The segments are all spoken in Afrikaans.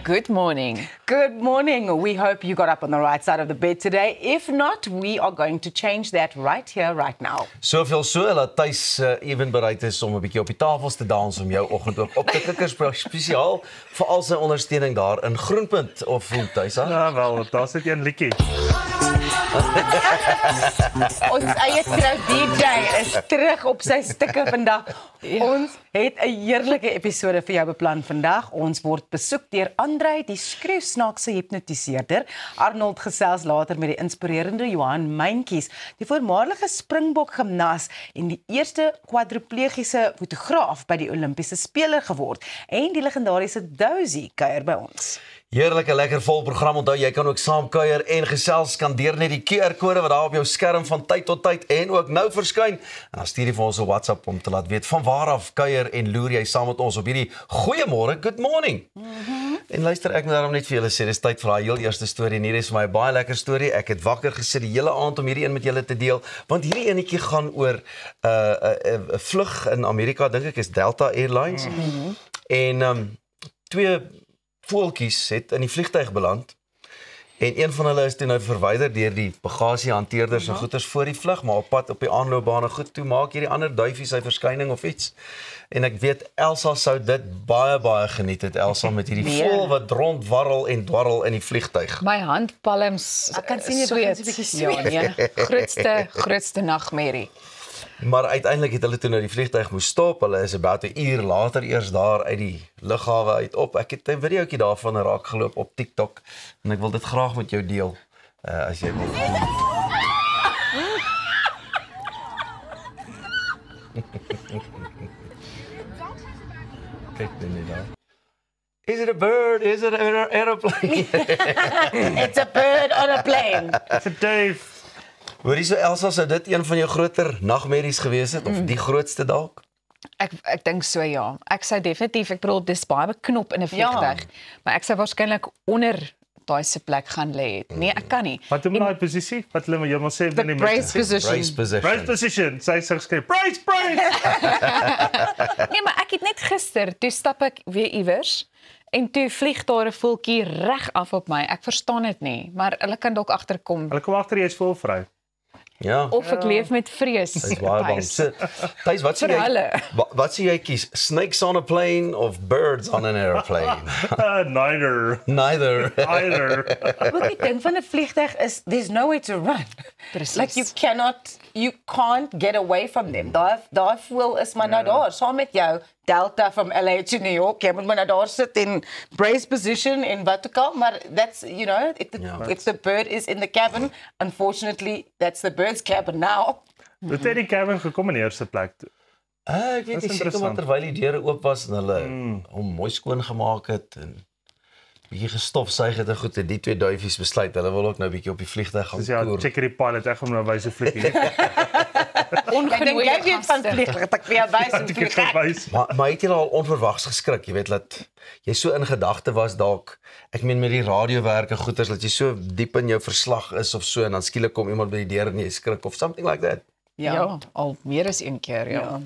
Good morning. Good morning. We hope you got up on the right side of the bed today. If not, we are going to change that right here, right now. Soveel so dat Thys even bereid is om 'n bietjie op die tafels te dans om jou oggend ook op te kikker spesiaal vir al sy ondersteuning daar in Groenpunt of hoe Thys aan. Ja wel, daar sit een liedjie. Ons eie trou DJ is terug op sy stukke vandag. Ons het 'n heerlike episode vir jou beplan vandag. Ons word besoek deur Andrei, die skreeusnaakse hipnotiseerder. Arnold gesels later met die inspirerende Johan Meintjies, die voormalige Springbok gimnas en die eerste kwadriplegiese fotograaf by die Olimpiese spele geword. En die legendariese Dozy kuier by ons. Heerlike lekker vol program. Onthou jy kan ook saam kuier en gesels skandeer net die QR-kode wat daar op jou skerm van tyd tot tyd en ook nou verskyn. En dan stuur jy vir ons 'n WhatsApp om te laat weet van waar af kuier en loer jy saam met ons op hierdie goeiemôre, good morning. En luister, ek moet daarom net vir julle sê, dis tyd vir daai heel eerste storie en hier is vir my 'n baie lekker storie. Ek het wakker gesit die hele aand om hierdie een met julle te deel, want hierdie enetjie gaan oor 'n vlug in Amerika, dink ek is Delta Airlines. En twee voeltjies het in die vliegtuig beland en een van hulle is toe nou verwyder deur die bagasiehanteerders en goeders voor die vlug, maar op pad op die aanloopbane goed toe maak hierdie ander duifie sy verskyning of iets. En ek weet Elsa sou dit baie geniet het, Elsa met hierdie voël wat rondwarrel en dwarrel in die vliegtuig. My handpalms Ek kan sien jy begin 'n bietjie sweet. Ja, nee. Grootste nagmerrie. Maar uiteindelik het hulle toe nou die vliegtuig moes stop. Hulle is about 'n uur later eers daar uit die lughawe uit op. Ek het 'n videoetjie daarvan raak geloop op TikTok en ek wil dit graag met jou deel as jy wil. Kyk net daar. Is it a bird? Is it an aeroplane? It's a bird on a plane. It's a Dave. Hoorie so Elsa, sou dit een van jou groter nagmerries gewees het of die grootste dalk? Ek dink so ja. Ek sou definitief, ek bedoel dis baie beknop in 'n vliegtuig, maar ek sou waarskynlik onder daai se plek gaan lê. Nee, ek kan nie. Wat doen we daai posisie? Wat hulle jy maar sê The brace position. Brace position. Sy sê geskryf brace. Nee, maar ek het net gister, toe stap ek weer iewers en toe vlieg daar 'n voeltjie reg af op my. Ek verstaan dit nie, maar hulle kan dalk agterkom. Hulle kom agter jy is voelvry. Ja. Of ek leef met vrees. Dis baie bang. Thys, wat sê Vir jy? hulle. Wat sê jy kies? Snakes on a plane of birds on an airplane? Neither. Neither. Wat die ding van 'n vliegtuig is, there's nowhere to run. Presies. Like you can't get away from them. Daai voel is maar nou daar, saam met jou Delta from LA to New York. Jy moet maar nou daar sit in brace position en wat ook al, maar that's, you know, if the bird is in the cabin, unfortunately, that's the bird's cabin now. Hoe het die cabin gekom in die eerste plek toe? Ek weet nie seker maar terwyl die deure oop was en hulle hom mooi skoon gemaak het en bietjie gestofsuig het en goed en die twee duifies besluit hulle wil ook nou bietjie op die vliegtuig gaan Dis ja, koer. check die pilot, ek gaan nou wys hoe vlieg hy. Ek dink jy weet van vliegtuig, ek weer wys en Ek het gewys. Maar het jy al onverwags geskrik, jy weet dat jy so in gedagte was dalk, ek meen met die radiowerke goeters dat jy so diep in jou verslag is of so en dan skielik kom iemand by die deur en jy skrik of something like that. Ja, al meer as een keer, ja.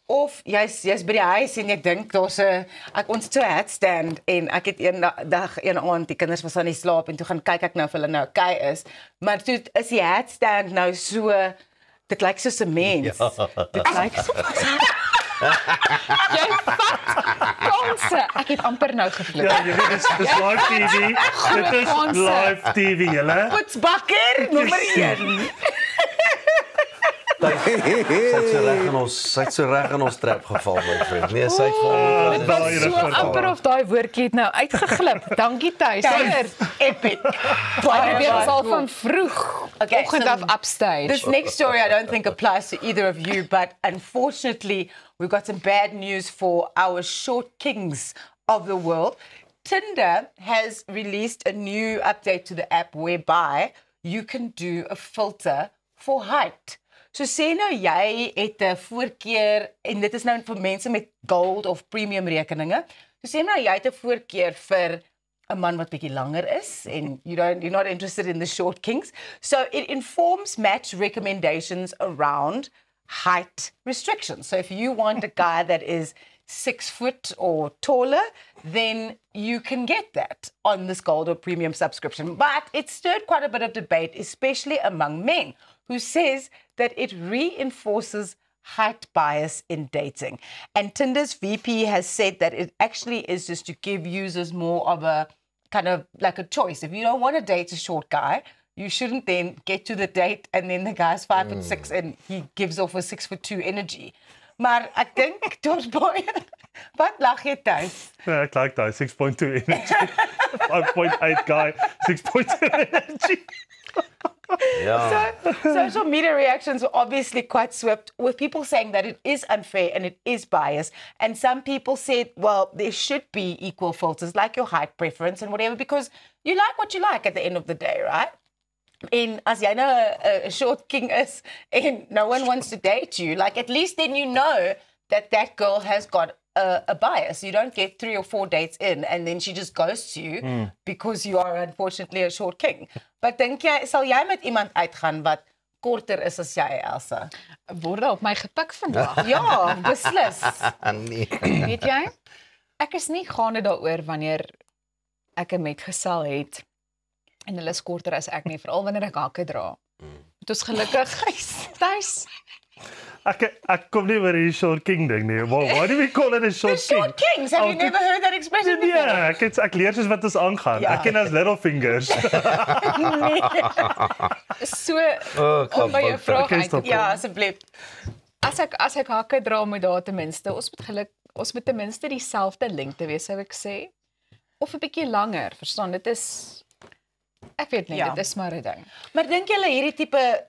Of jy's by die huis en ek dink daar's 'n ons het so 'n headstand en ek het een aand die kinders was aan die slaap en toe gaan kyk ek nou of hulle nou okay is, maar toe is die headstand nou so dit lyk soos 'n mens. Dit lyk so Jy vat kanse. Ek het amper nou geflip. Ja, jy weet dis live TV. Dit is live TV, julle. Poetsbakker nommer 1. Sy het so reg in ons trap geval, my vriend. Nee, sy het Dit was so amper of daai woordjie het nou uitgeglip. Dankie Thys. Epic. Baie weer al van vroeg. Okay, oggend so af upstage. This next story I don't think applies to either of you, but unfortunately, we've got some bad news for our short kings of the world. Tinder has released a new update to the app whereby you can do a filter for height. So sê nou jy het 'n voorkeur en dit is nou vir mense met gold of premium rekeninge. So sê nou jy het 'n voorkeur vir 'n man wat bietjie langer is and you're not interested in the short kings. So it informs match recommendations around height restrictions. So if you want a guy that is 6 foot or taller, then you can get that on this Gold or Premium subscription. But it stirred quite a bit of debate, especially among men, who says that it reinforces height bias in dating. And Tinder's VP has said that it actually is just to give users more of a kind of like a choice. If you don't want to date a short guy, you shouldn't then get to the date and then the guy's 5'6" and he gives off a 6'2" energy. Maar ek dink daar's baie. Wat lag jy tuis? Ja, ek like daai 6.2 energy. 5.8 guy, 6.2 energy. Ja. So, social media reactions were obviously quite swift, with people saying that it is unfair and it is biased. And some people said, well, there should be equal filters, like your height preference and whatever, because you like what you like at the end of the day, right? En as jy nou 'n short king is and no one wants to date you, like at least then you know that that girl has got a bias. You don't get 3 or 4 dates in and then she just ghosts you because you are unfortunately a short king. But dink jy, sal jy met iemand uitgaan wat korter is as jy, Elsa? Word op my gepik vandag. Ja, beslis. Nee. Weet jy? Ek is nie gaande daaroor wanneer ek 'n metgesel het en hulle is korter as ek nie, veral wanneer ek hakke dra. Dit is gelukkig tuis. Ek kom nie oor die short king ding nie. Why do we call it a short king? Short kings, have you never heard that expression before? Ja, ek leer soos wat ons aangaan. Ja. Ek ken as little fingers. So Oh, om by jou vraag Oké, uit te stop. kom. Ja, asseblief. As ek hakke dra moet daar ten minste, ons moet ten minste dieselfde lengte wees, sou ek sê. Of 'n bietjie langer, verstaan? Dit is ek weet nie, Ja. dit is maar 'n ding. Maar dink julle hierdie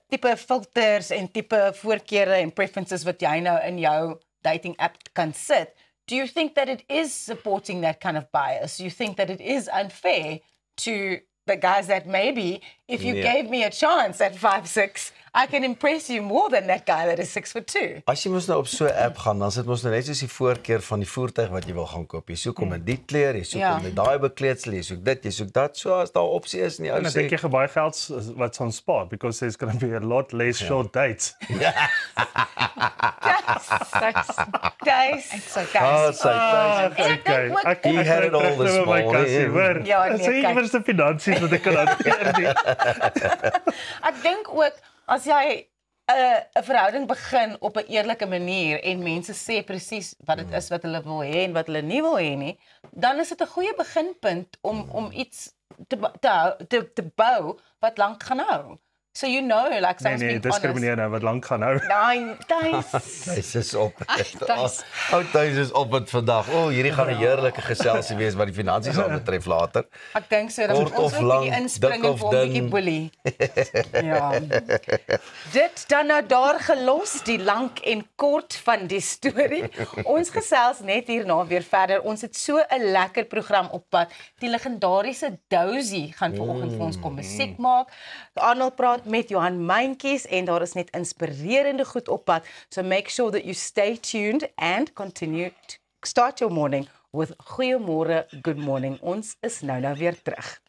tipe filters en tipe voorkeure en preferences wat jy nou in jou dating app kan sit, do you think that it is supporting that kind of bias? Do you think that it is unfair to the guys that maybe if you gave me a chance at 5'6", I can impress you more than that guy that is 6'2"? As jy mos nou op so 'n app gaan, dan sit mos nou net soos die voorkeur van die voertuig wat jy wil gaan koop. Jy soek om in die kleur, jy soek Ja. om met daai bekleedsel, jy soek dit, jy soek dat. So as daar 'n opsie is en die ou En ek sê dink jy gaan baie geld wat gaan spaar because there's going to be a lot less short dates. Guys, Ah, sy En ek dink ook- He had it all this morning. Ja, nee, Dit is kyk. iewers die finansies wat ek kan hanteer nie. Ek dink ook as jy 'n verhouding begin op 'n eerlike manier en mense sê presies wat dit is wat hulle wil hê en wat hulle nie wil hê nie, dan is dit 'n goeie beginpunt om iets te bou wat lank gaan hou. So you know, like Nee, someone's being honest. diskrimineer nou wat lank gaan hou. Nee, Thijs. Hy is op. Thys. Ou Thys is op dit vandag. O, hierdie gaan 'n heerlike geselsie wees wat die finansies aan betref later. Ek dink so dat Kort ons of ook 'n lang, bietjie inspring dik en of vir 'n bietjie dun. boelie. Ja. Dit dan nou daar gelos, die lank en kort van die storie. Ons gesels net hierna weer verder. Ons het so 'n lekker program op pad. Die legendariese Dozy gaan vanoggend vir ons kom musiek maak. Arnold praat met Johan Meintjies en daar is net inspirerende goed op pad. So make sure that you stay tuned and continue to start your morning with goeiemôre, good morning. Ons is nou weer terug.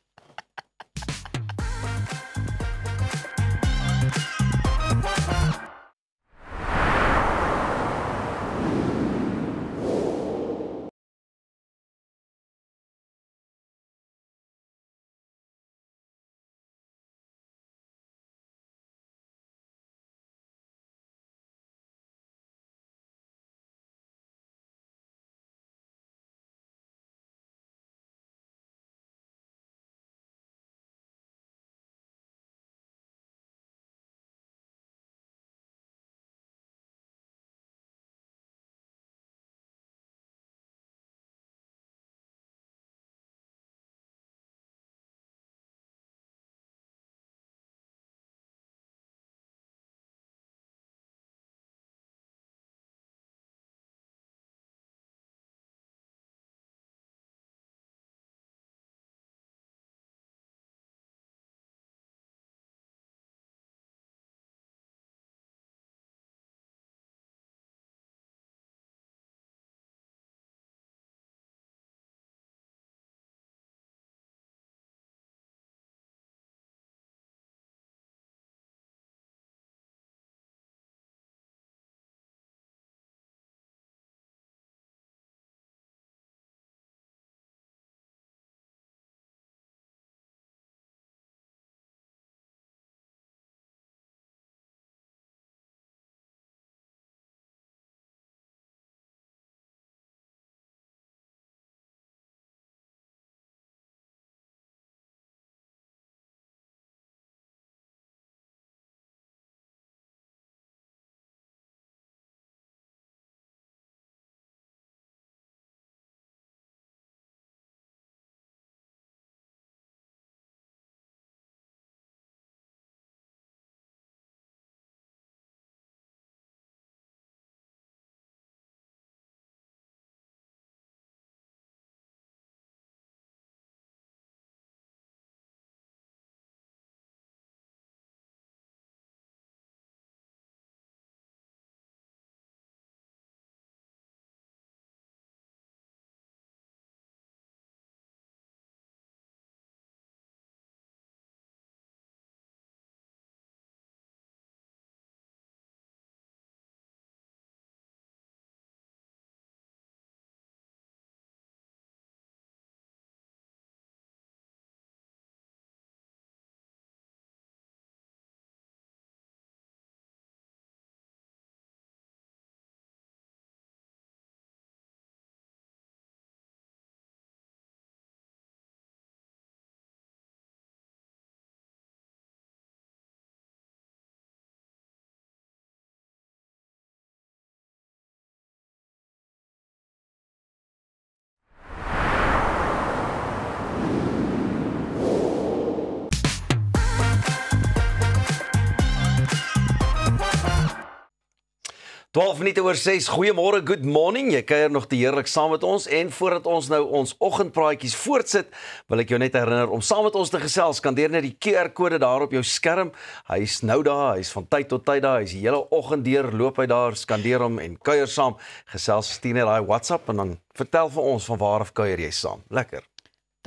12 minute oor 6. Goeiemôre, good morning. Jy kuier nog te heerlik saam met ons en voordat ons nou ons oggendpraatjies voortsit, wil ek jou net herinner om saam met ons te gesels. Skandeer net die QR-kode daar op jou skerm. Hy's nou daar, hy's van tyd tot tyd daar. Hy's die hele oggend deur, loop hy daar, skandeer hom en kuier saam. Gesels, stuur net daai WhatsApp en dan vertel vir ons van waar of kuier jy saam. Lekker.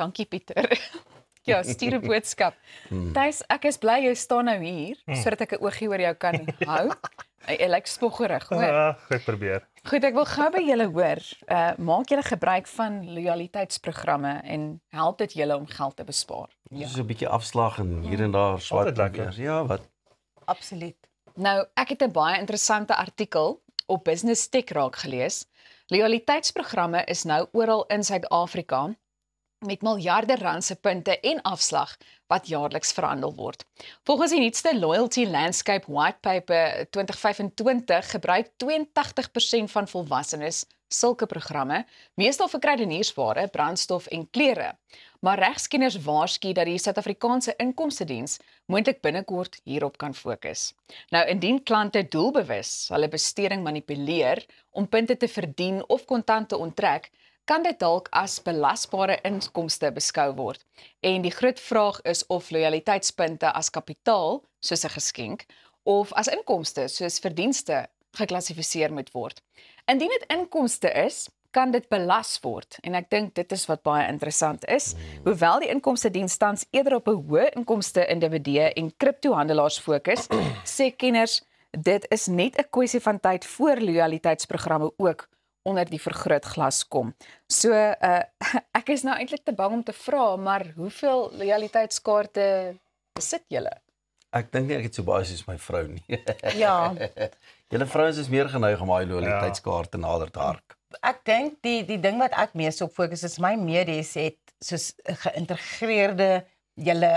Dankie Pieter. Ja, stuur 'n boodskap. Thys, ek is bly jy staan nou hier sodat ek 'n oogie oor jou kan hou. Jy lyk spoggerig, hoor. Ek probeer. Goed, ek wil gou by julle hoor. Maak julle gebruik van loyaliteitsprogramme en help dit julle om geld te bespaar? Dis 'n bietjie afslag en hier en daar swart. Altyd lekker. Ja, wat? Absoluut. Nou, ek het 'n baie interessante artikel op Business Tech raak gelees. Loyaliteitsprogramme is nou oral in Suid-Afrika met miljarde rand se punte en afslag wat jaarliks verhandel word. Volgens die nuutste Loyalty Landscape White Paper 2025 gebruik 82% van volwassenes sulke programme, meestal vir kruideniersware, brandstof en klere. Maar regskenners waarsku dat die Suid-Afrikaanse Inkomstediens moontlik binnekort hierop kan fokus. Nou, indien klante doelbewus hulle besteding manipuleer om punte te verdien of kontant te onttrek, kan dit dalk as belasbare inkomste beskou word. En die groot vraag is of loyaliteitspunte as kapitaal, soos 'n geskenk, of as inkomste, soos verdienste, geklassifiseer moet word. Indien dit inkomste is, kan dit belas word. En ek dink dit is wat baie interessant is. Hoewel die inkomstediens tans eerder op 'n hoë inkomste individue en kriptohandelaars fokus, sê kenners, dit is net 'n kwessie van tyd voor loyaliteitsprogramme ook onder die vergrootglas kom. So, ek is nou eintlik te bang om te vra, maar hoeveel loyaliteitskaarte besit julle? Ek dink nie ek het so baie soos my vrou nie. Ja. Julle vrouens is meer geneig om daai loyaliteitskaarte nader te hark. Ek dink die ding wat ek mees op fokus is my medies het soos 'n geïntegreerde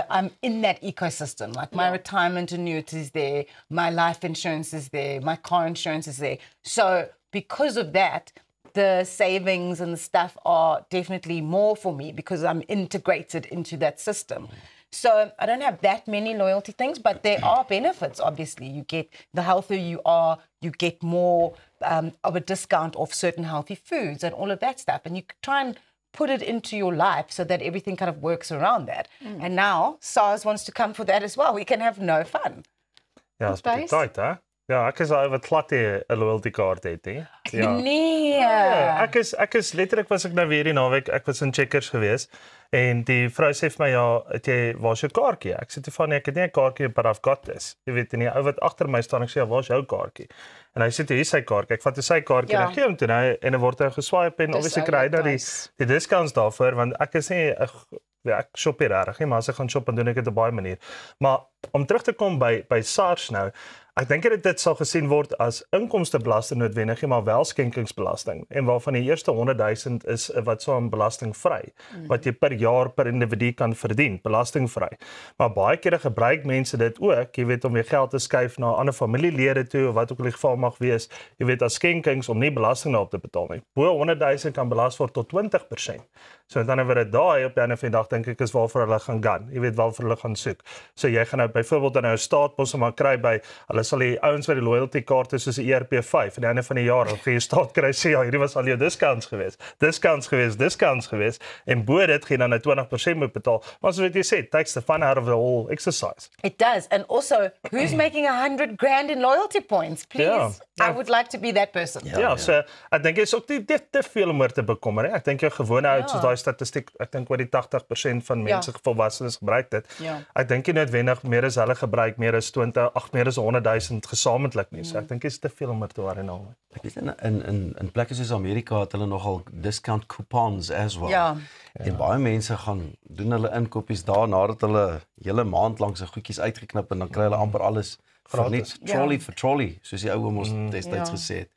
I'm in that ecosystem. Like my retirement annuity is there, my life insurance is there, my car insurance is there. So because of that, the savings and the stuff are definitely more for me because I'm integrated into that system. So I don't have that many loyalty things, but there are benefits, obviously. You get, the healthier you are, you get more of a discount off certain healthy foods and all of that stuff. And you try and put it into your life so that everything kind of works around that. And now SARS wants to come for that as well. We can have no fun. Ja, is baie tyd, hè? Ja, ek is al wat glad 'n loyalty kaart het, hè. Ja. Nee. Ja, ek is letterlik was ek nou weer die naweek, ek was in Checkers gewees en die vrou sê vir my, ja, het jy, waar's jou kaartjie? Ek sê toe van nee, ek het nie 'n kaartjie, but I've got this. Jy weet, en die ou wat agter my staan, ek sê, ja, waar's jou kaartjie? En hy sê toe, hier is sy kaartjie. Ek vat toe sy kaartjie en ek gee hom toe en hy word geswipe en obviously kry hy nou die discounts daarvoor want ek is nie ek shop hier reg, maar as ek gaan shop dan doen ek dit op baie manier. Maar om terug te kom by SARS nou, ek dink dit sal gesien word as inkomstebelasting noodwendig, maar wel skenkingsbelasting. En waarvan die eerste 100,000 is wat so 'n belastingvry, wat jy per jaar per individu kan verdien, belastingvry. Maar baie kere gebruik mense dit ook, jy weet, om weer geld te skuif na ander familielede toe of wat ook al die geval mag wees, jy weet, as skenkings om nie belasting daarop te betaal nie. Bo 100,000 kan belas word tot 20%. So dan het dit daai op 'n ander vandag dink ek is waarvoor hulle gaan. Jy weet waarvoor hulle gaan soek. So jy gaan nou byvoorbeeld dan nou 'n staatpos maar kry by hulle sal die ouens met die loyalty kaarte soos 'n ERP5 aan die einde van die jaar of jy staat kry sê ja, hierdie was al jou discounts gewees en bo dit gaan dan nou 20% moet betaal. Maar soos wat jy sê, takes the fun out of the whole exercise. It does. And also, who's making 100 grand in loyalty points? Please, I would like to be that person. Ja, so ek dink jy's ook nie te veel om oor te bekommer nie. Ek dink jou gewone oud soos daai statistiek, ek dink oor die 80% van mense volwassenes gebruik dit. Ek dink nie noodwendig meer as hulle gebruik meer as 100,000 gesamentlik nie. So ek dink dit is te veel om oor te worry nou. Ek weet in plekke soos Amerika het hulle nogal discount coupons as well. Ja. En baie mense gaan doen hulle inkopies daar nadat hulle hele maand lank se goedjies uitgeknip en dan kry hulle amper alles gratis. Trolley vir trolley, soos die ou ons destyds gesê het.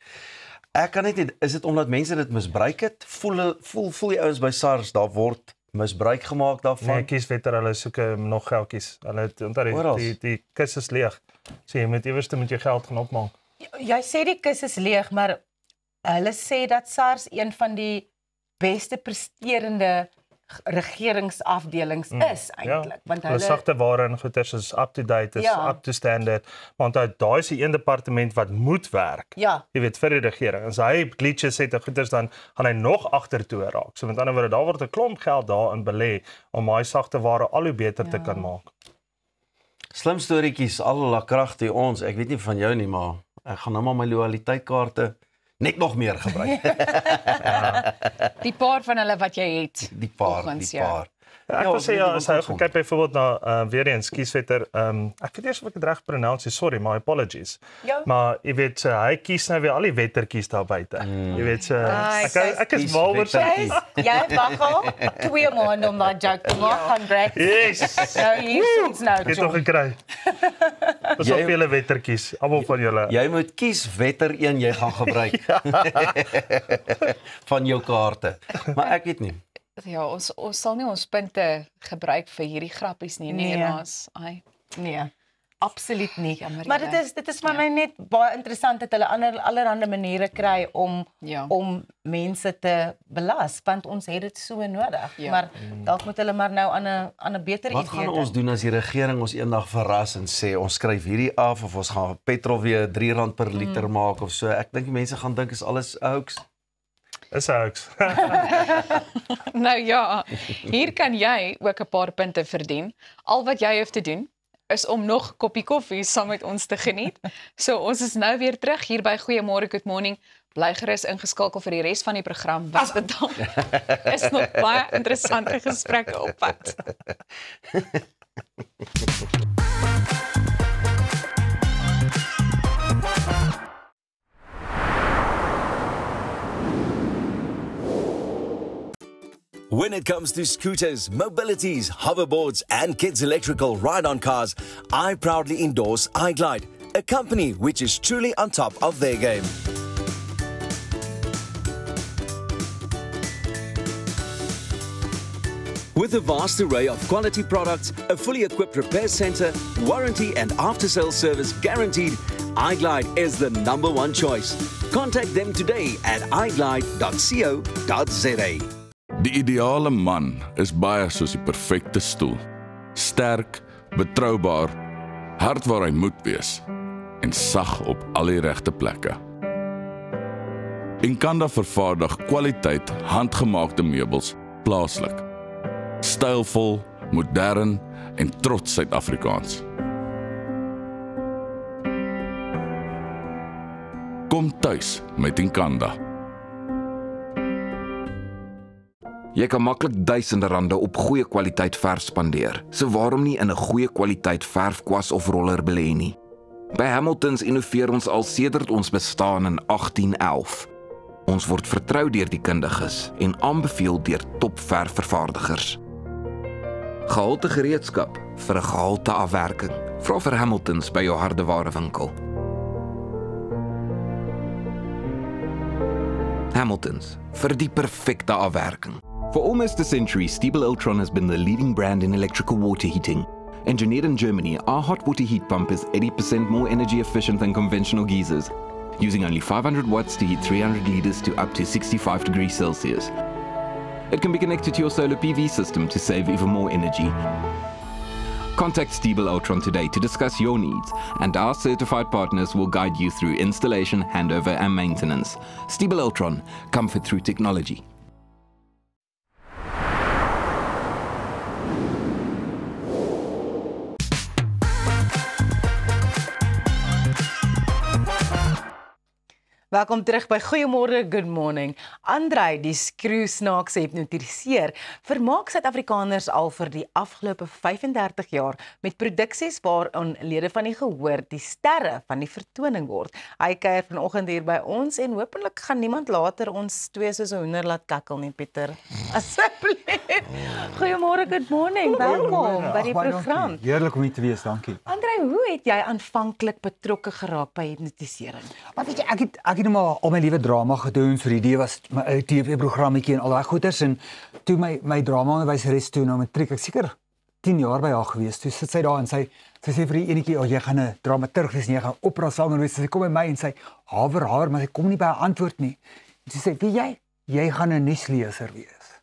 Ek kan net nie, is dit omdat mense dit misbruik het? Voel die ouens by SARS daar word misbruik gemaak daarvan? Nee, kieswetter, hulle soek nog geldjies. Hulle het onthou die kus is leeg. So jy moet eers met jou geld gaan opmaak. Jy sê die kus is leeg, maar hulle sê dat SARS een van die beste presterende regeringsafdelings is eintlik, want hulle sagte ware en goeders is up to date, is up to standard, want daai is die een departement wat moet werk. Ja. Jy weet vir die regering. As hy glitches het en goeders dan gaan hy nog agtertoe raak. So met ander woorde, daar word 'n klomp geld daarin belê om daai sagte ware al hoe beter te kan maak. Slim storieetjies, al hulle krag te ons. Ek weet nie van jou nie, maar ek gaan nou maar my loyaliteitkaarte net nog meer gebruik. Die paar van hulle wat jy het. Die paar. Ek wil sê as hy kyk byvoorbeeld na weer eens kieswetter, ek weet eers of ek dit reg pronounce, sorry, my apologies. Ja. Maar jy weet hy kies nou weer al die wettertjies daar buite. Jy weet ek is mal oor sy. Jy mag al 2 maande om daai joke te maak, Andre. Yes. Nou hier ons nou. Ek het nog gekry. Dis op julle wettertjies, almal van julle. Jy moet kies wetter een jy gaan gebruik. Van jou kaarte. Maar ek weet nie. Ja, ons sal nie ons punte gebruik vir hierdie grappies nie, Raas. Nee, absoluut nie. Jammer, Maar dit is vir my net baie interessant dat hulle allerhande maniere kry om mense te belas, want ons het dit so nodig. Maar dalk moet hulle maar nou aan 'n beter idee. Wat gaan ons doen as die regering ons eendag verras en sê ons skryf hierdie af of ons gaan petrol weer R3 per liter maak of so? Ek dink die mense gaan dink is alles hoax. Is hoax. Nou ja, hier kan jy ook 'n paar punte verdien. Al wat jy hoef te doen is om nog 'n koppie koffie saam met ons te geniet. So ons is nou weer terug hier by Goeiemôre Good Morning. Bly gerus ingeskakel vir die res van die program. Wat dit dan is nog baie interessante gesprekke op pad. When it comes to scooters, mobilities, hoverboards, and kids' electrical ride-on cars, I proudly endorse iGlide, a company which is truly on top of their game. With a vast array of quality products, a fully equipped repair center, warranty and after-sales service guaranteed, iGlide is the #1 choice. Contact them today at iglide.co.za. Die ideale man is baie soos die perfekte stoel. Sterk, betroubaar, hard waar hy moet wees en sag op al die regte plekke. Enkanda vervaardig kwaliteit handgemaakte meubels plaaslik. Stylvol, modern en trots Suid-Afrikaans. Kom tuis met Enkanda. Jy kan maklik duisende rande op goeie kwaliteit verf spandeer. So waarom nie in 'n goeie kwaliteit verfkwas of roller belê nie? By Hamiltons innoveer ons al sedert ons bestaan in 1811. Ons word vertrou deur die kundiges en aanbeveel deur topverfvervaardigers. Gehalte gereedskap vir 'n gehalte afwerking. Vra vir Hamiltons by jou hardewarewinkel. Hamiltons, vir die perfekte afwerking. For almost a century, Stiebel Eltron has been the leading brand in electrical water heating. Engineered in Germany, our hot water heat pump is 80% more energy efficient than conventional geysers, using only 500 watts to heat 300 liters to up to 65 degrees Celsius. It can be connected to your solar PV system to save even more energy. Contact Stiebel Eltron today to discuss your needs, and our certified partners will guide you through installation, handover, and maintenance. Stiebel Eltron, comfort through technology. Welkom terug by Goeiemôre Good Morning. Andrei, die skroesnaaks hipnotiseer, vermaak Suid-Afrikaners al vir die afgelope 35 jaar met produksies waarin lede van die gehoor die sterre van die vertoning word. Hy kuier vanoggend hier by ons en hopelik gaan niemand later ons twee soos 'n hoender laat kakkel nie, Pieter. Asseblief. Goeiemôre Good Morning. Welkom by die program. Heerlik om hier te wees, dankie. Andrei, hoe het jy aanvanklik betrokke geraak by hipnotisering? Maar weet jy, ek het nou maar al my liewe drama gedoen, so die idee was my ou TV-programmetjie en al daai goeters, en toe my drama-onderwyseres toe na matriek, ek seker 10 jaar by haar gewees, toe sit sy daar en sy sê vir die enetjie, jy gaan 'n dramaturg wees en jy gaan opera sanger wees, sy kom by my en sy haver, maar sy kom nie by 'n antwoord nie. En sy sê, wie jy gaan 'n nuusleser wees.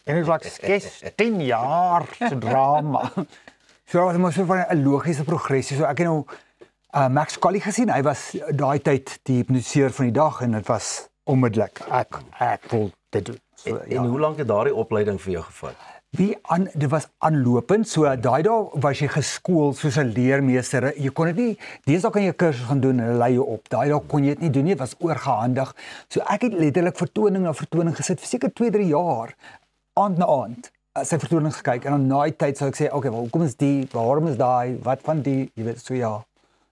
En dit was 10 jaar se drama. So dit was so van 'n logiese progressie. So ek het nou Max Colley gesien. Hy was daai tyd die hipnotiseer van die dag en dit was onmiddellik. Ek wil dit doen. So, En hoe lank het daardie opleiding vir jou gevat? Dit was aanlopend, so daai dae was jy geskool soos 'n leermeester. Jy kon dit nie, deesdae kan jy 'n kursus gaan doen en hulle lei jou op. Daai dae kon jy dit nie doen nie, dit was oorgehandig. So ek het letterlik vertoning na vertoning gesit vir seker 2-3 jaar, aand na aand. Sy vertonings gekyk en dan na die tyd sou ek sê, okay, hoekom is die, waarom is daai, wat van die, jy weet, so ja,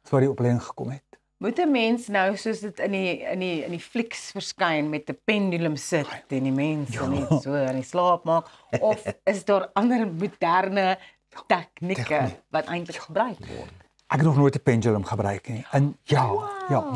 so die opleiding gekom het. Moet 'n mens nou soos dit in die flieks verskyn met 'n pendulum sit en die mense net so in die slaap maak, of is daar ander moderne tegnieke wat eintlik gebruik word? Ek het nog nooit 'n pendulum gebruik nie. En ja,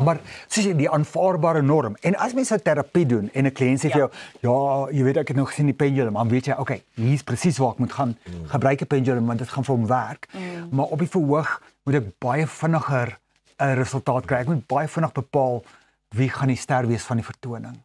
maar soos die aanvaarbare norm. En as mens 'n terapie doen en 'n kliënt sê vir jou, ja, jy weet ek het nog gesien die pendulum, dan weet jy, okay, hier is presies waar ek moet gaan gebruik 'n pendulum want dit gaan vir hom werk. Maar op die verhoog moet ek baie vinniger 'n resultaat kry. Ek moet baie vinnig bepaal wie gaan die ster wees van die vertoning.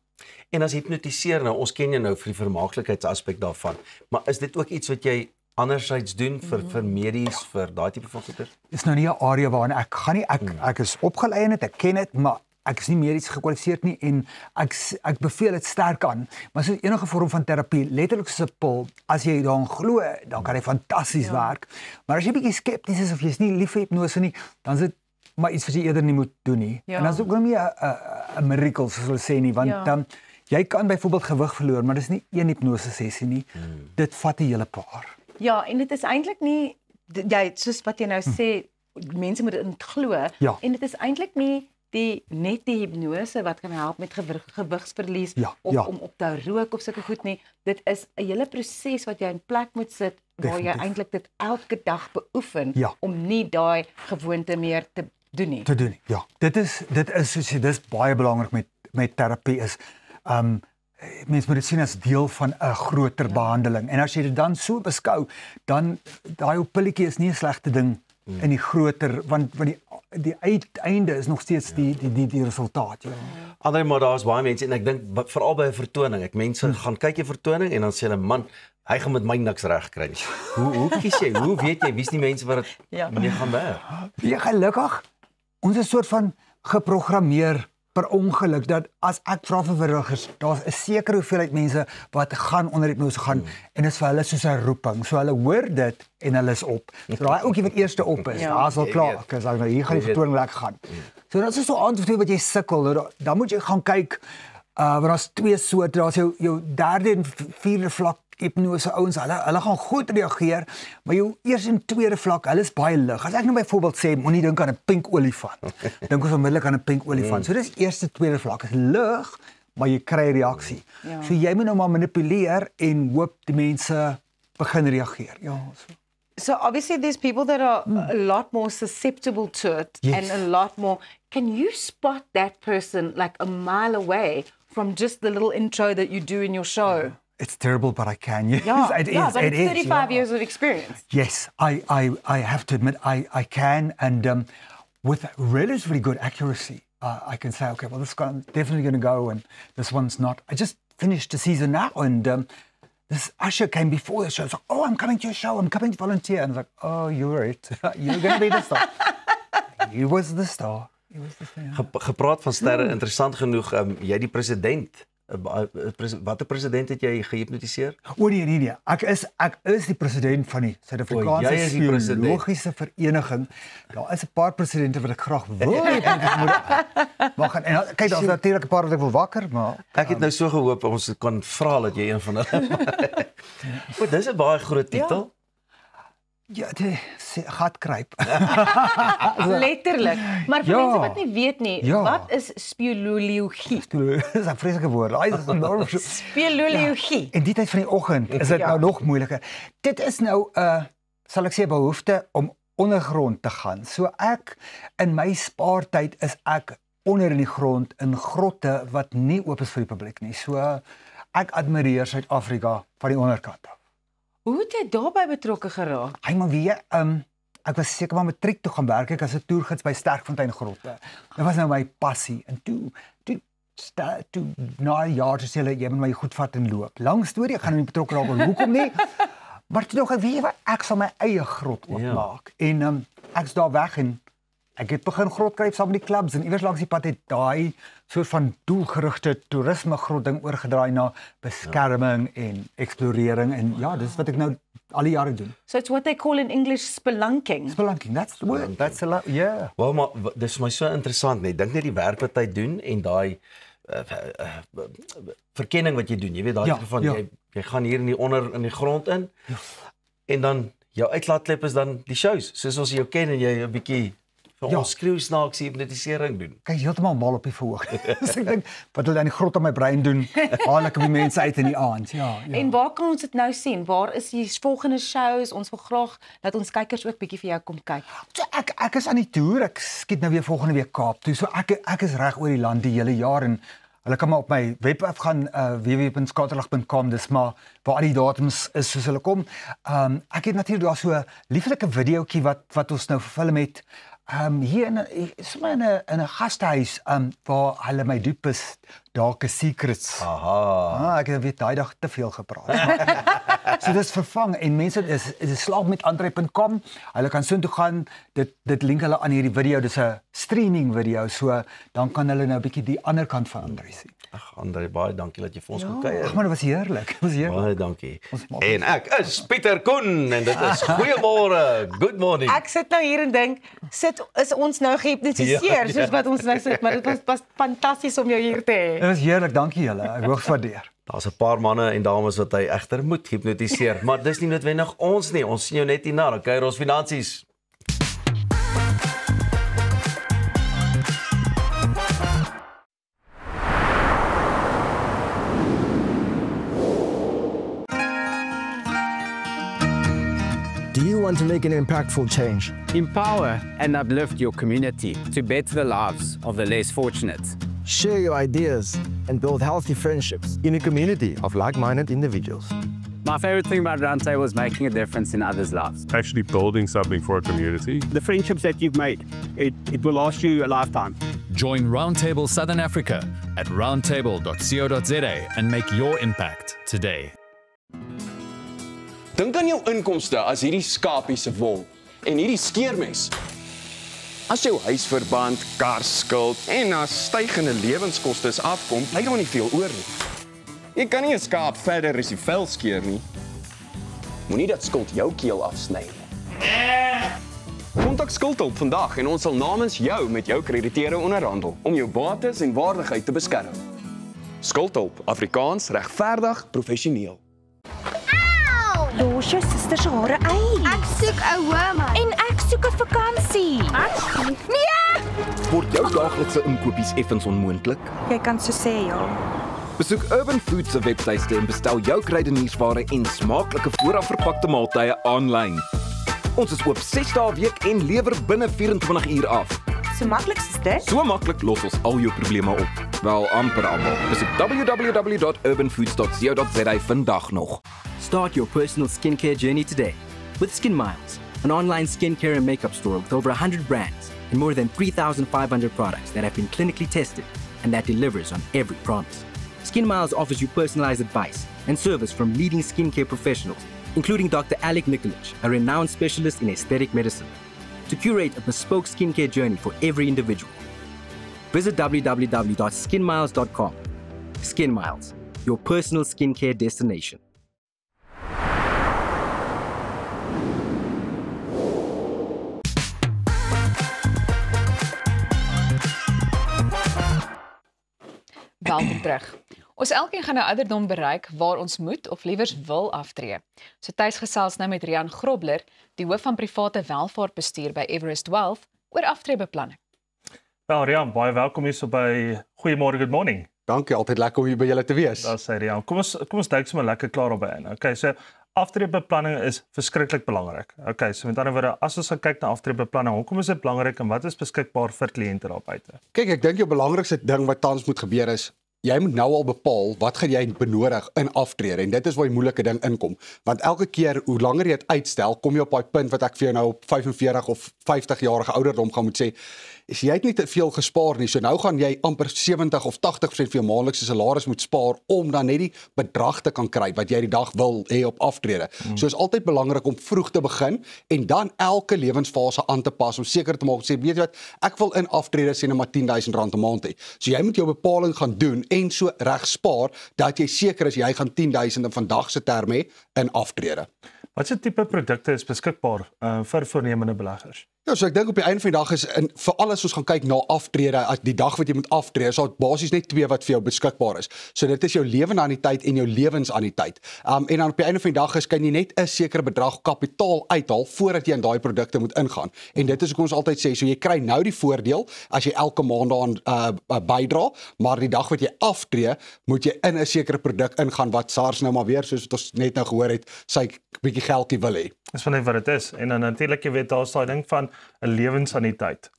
En as hipnotiseer nou, ons ken jou nou vir die vermaaklikheidsaspek daarvan, maar is dit ook iets wat jy andersins doen vir medies, vir daai tipe van goeder? Dis nou nie 'n area waarin ek gaan nie. Ek is opgelei in dit, ek ken dit, maar ek is nie medies gekwalifiseer nie en ek beveel dit sterk aan. Maar so enige vorm van terapie, letterlik soos 'n pil, as jy daarin glo, dan kan dit fantasties werk. Maar as jy bietjie skepties is of jy's nie lief vir hipnose nie, dan is dit maar iets wat jy eerder nie moet doen nie. En dan is ook nog nie 'n miracle soos hulle sê nie, want jy kan byvoorbeeld gewig verloor, maar dis nie een hipnose sessie nie. Dit vat 'n hele paar. Ja, en dit is eintlik nie soos wat jy nou sê, mense moet dit glo en dit is eintlik nie net die hipnose wat kan help met gewigsverlies of om op te rook of sulke goed nie. Dit is 'n hele proses wat jy in plek moet sit waar jy eintlik dit elke dag beoefen om nie daai gewoonte meer te doen nie. Ja. Dit is soos jy dis baie belangrik met terapie is mense moet dit sien as deel van 'n groter behandeling. En as jy dit dan so beskou, dan daai pilletjie is nie 'n slegte ding in die groter want die uiteinde is nog steeds die resultaat. Andre, maar daar's baie mense en ek dink veral by 'n vertoning, mense gaan kyk jy vertoning en dan sê hulle, man, hy gaan met my niks reg kry nie. Hoe kies jy? Hoe weet jy wie's die mense wat dit mee gaan werk? Ja, gelukkig ons is soort van geprogrammeer per ongeluk dat as ek vra vir verrigers, daar's 'n sekere hoeveelheid mense wat gaan onder hipnose gaan en dit is vir hulle soos 'n roeping. So hulle hoor dit en hulle is op. So daai ouetjie wat eerste op is, daar's al klaar. Ek sê nou hier gaan die vertoning lekker gaan. So dit is so aand of twee wat jy sukkel, dan moet jy gaan kyk want daar's twee soorte, daar's jou derde en vierde vlak hipnose ouens, hulle gaan goed reageer, maar jou eerste en tweede vlak, hulle is baie lig. As ek nou byvoorbeeld sê, moenie dink aan 'n pink olifant. Dink ons onmiddellik aan 'n pink olifant. So dis eerste tweede vlak, is lig, maar jy kry 'n reaksie. So jy moet nou maar manipuleer en hoop die mense begin reageer. So obviously there's people that are a lot more susceptible to it and a lot more. Can you spot that person like a mile away from just the little intro that you do in your show? It's terrible, but I can. Yes, but it's 35 years of experience. Yes, I have to admit I can, and with relatively good accuracy, I can say, okay, well, this one's definitely going to go, and this one's not. I just finished the season now, and this usher came before the show. It's like, oh, I'm coming to your show. I'm coming to volunteer. And I was like, oh, you're it. You're going to be the star. You was the star. Gepraat van sterre, interessant genoeg, jy die president. Watter president het jy gehipnotiseer? Nee. Ek is die president van die Suid-Afrikaanse Biologiese Vereniging. Daar is 'n paar presidente wat ek graag wil hê maar gaan en kyk, daar's natuurlik 'n paar wat ek wil wakker, maar ek het nou so gehoop ons kon vra dat jy een van hulle. O, dis 'n baie groot titel. Ja, die gatkruip. Letterlik. Maar vir mense wat nie weet nie, wat is speleologie? Dis 'n vreeslike woord. Speleologie. En die tyd van die oggend is dit nou nog moeiliker. Dit is nou sal ek sê behoefte om ondergrond te gaan. So ek in my spaartyd is ek onder in die grond in grotte wat nie oop is vir die publiek nie. So ek admireer Suid-Afrika van die onderkant af. Hoe het jy daarbey betrokke geraak? Maar ek was seker maar matriek toe gaan werk ek as 'n toergids by Sterkfontein grotte. Dit was nou my passie en toe toe na 'n jaar sê hulle jy moet my goed vat en loop. Lang storie, ek gaan nie betrokke raak oor hoekom nie. Maar toe nog ek weet wat, ek sal my eie grot oopmaak. En ek's daar weg en ek het begin grot kry saam met die clubs en iewers langs die pad het daai soort van doelgerigte toerisme grot ding oorgedraai na beskerming en eksplorering en ja, dis wat ek nou al die jare doen. So it's what they call in English spelunking. Spelunking, that's the word. That's a lot, yeah. Wel, maar dis vir my so interessant, net dink net die werk wat hy doen en daai verkenning wat jy doen. Jy weet daai van jy gaan hier in die grond in. Ja. En dan jou uitlaatklep is dan die shows, soos ons jou ken en jy 'n bietjie vir ons skreeu snaakse hipnotisering doen. Kyk heeltemal mal op die verhoog. Dus ek dink wat hulle in die grot op my brein doen, haal ek op die mense uit in die aand. Ja. En waar kan ons dit nou sien? Waar is die volgende shows? Ons wil graag dat ons kykers ook bietjie vir jou kom kyk. So ek is aan die toer. Ek skiet nou weer volgende week Kaap toe. So ek is reg oor die land die hele jaar en hulle kan maar op my webwerf gaan www.skaterlig.com, dis maar waar al die datums is soos hulle kom. Ek het natuurlik daar so 'n lieflike videoetjie wat ons nou verfilm het. Hier in 'n gastehuis waar hulle my diep is, dalk 'n secrets. Aha. Ek het weet daai dag te veel gepraat. So dis vervang en mense is slaapmetandrei.com. Hulle kan soontoe gaan. Dit link hulle aan hierdie video. Dis 'n streaming video. So dan kan hulle nou 'n bietjie die ander kant van Andrei sien. Ag Andrei, baie dankie dat jy vir ons kom kuier. Ag maar dit was heerlik. Dit was heerlik. Baie dankie. En ek is Pieter Koen en dit is goeiemôre. Good morning. Ek sit nou hier en dink, is ons nou gehipnotiseer soos wat ons nou sit, maar dit was fantasties om jou hier te hê. Dit was heerlik, dankie julle. Ek hoogs waardeer. Daar's 'n paar manne en dames wat hy egter moet hipnotiseer, maar dis nie noodwendig ons nie. Ons sien jou net hierna, dan kuier ons finansies. Do you want to make an impactful change? Empower and uplift your community to better the lives of the less fortunate. Share your ideas and build healthy friendships in a community of like-minded individuals. My favorite thing about Roundtable is making a difference in others' lives. Actually building something for a community. The friendships that you've made, it will last you a lifetime. Join Roundtable Southern Africa at roundtable.co.za and make your impact today. Dink aan jou inkomste as hierdie skapie se wol en hierdie skeermes. As jou huisverband, karskuld en as stygende lewenskoste afkom, bly daar nie veel oor nie. Jy kan nie 'n skaap verder as die vel skeer nie. Moenie dat skuld jou keel afsny nie. Kontak Skuldhulp vandag en ons sal namens jou met jou krediteure onderhandel om jou bates en waardigheid te beskerm. Skuldhulp, Afrikaans, regverdig, professioneel. Los jou suster se hare uit. Ek soek 'n ouma. En ek soek 'n vakansie. Asseblief. Nee! Word jou daaglikse inkopies effens onmoontlik? Jy kan so sê ja. Besoek Urban Foods se webtuiste en bestel jou kruideniersware en smaaklike voorafverpakte maaltye aanlyn. Ons is oop 6 dae 'n week en lewer binne 24 uur af. So maklik is dit? So maklik los ons al jou probleme op. Wel amper almal. Besoek www.urbanfoods.co.za vandag nog. Start your personal skincare journey today with Skin Miles, an online skincare and makeup store with over 100 brands and more than 3,500 products that have been clinically tested and that delivers on every promise. Skin Miles offers you personalized advice and service from leading skincare professionals, including Dr. Alec Nikolic, a renowned specialist in aesthetic medicine, to curate a bespoke skincare journey for every individual. Visit www.skinmiles.com. Skin Miles, your personal skincare destination. Welkom terug. Ons elkeen gaan nou ouderdom bereik waar ons moet of liewers wil aftree. So tuis gesels nou met Rian Grobler, die hoof van private welvaartbestuur by Everest Wealth, oor aftreebeplanning. Nou Rian, baie welkom hier so by Goeiemôre, good morning. Dankie, altyd lekker om hier by julle te wees. Daar sê Rian. Kom ons duik sommer lekker klaar op in. Okay, so aftreebeplanning is verskriklik belangrik. Okay, so met ander woorde, as ons kyk na aftreebeplanning, hoekom is dit belangrik en wat is beskikbaar vir kliënte daar buite? Kyk, ek dink jou belangrikste ding wat tans moet gebeur is jy moet nou al bepaal wat gaan jy benodig in aftrede en dit is waar die moeilike ding inkom. Want elke keer hoe langer jy dit uitstel, kom jy op daai punt wat ek vir jou nou op 45 of 50 jarige ouderdom gaan moet sê, jy het nie te veel gespaar nie. So nou gaan jy amper 70 of 80% van jou maandelikse salaris moet spaar om dan net die bedrag te kan kry wat jy die dag wil hê op aftrede. So is altyd belangrik om vroeg te begin en dan elke lewensfase aan te pas om seker te maak sê weet jy wat, ek wil in aftrede sê net maar R10,000 'n maand hê. So jy moet jou bepaling gaan doen en so reg spaar dat jy seker is jy gaan 10,000 in vandag se terme hê in aftrede. Wat se tipe produkte is beskikbaar vir voornemende beleggers? Ja, so ek dink op die einde van die dag is vir alles ons gaan kyk na aftrede, as die dag wat jy moet aftree, is daar basies net 2 wat vir jou beskikbaar is. So dit is jou lewenanniteit en jou lewensanniteit. En dan op die einde van die dag kan jy net 'n sekere bedrag kapitaal uithaal voordat jy in daai produkte moet ingaan. En dit is hoekom ons altyd sê, so jy kry nou die voordeel as jy elke maand daaraan bydra, maar die dag wat jy aftree, moet jy in 'n sekere produk ingaan wat SARS nou maar weer soos wat ons net nou gehoor het, sy bietjie geldjie wil hê. Dis van net wat dit is. En dan natuurlik jy weet daar's daai ding van 'n lewensanniteit.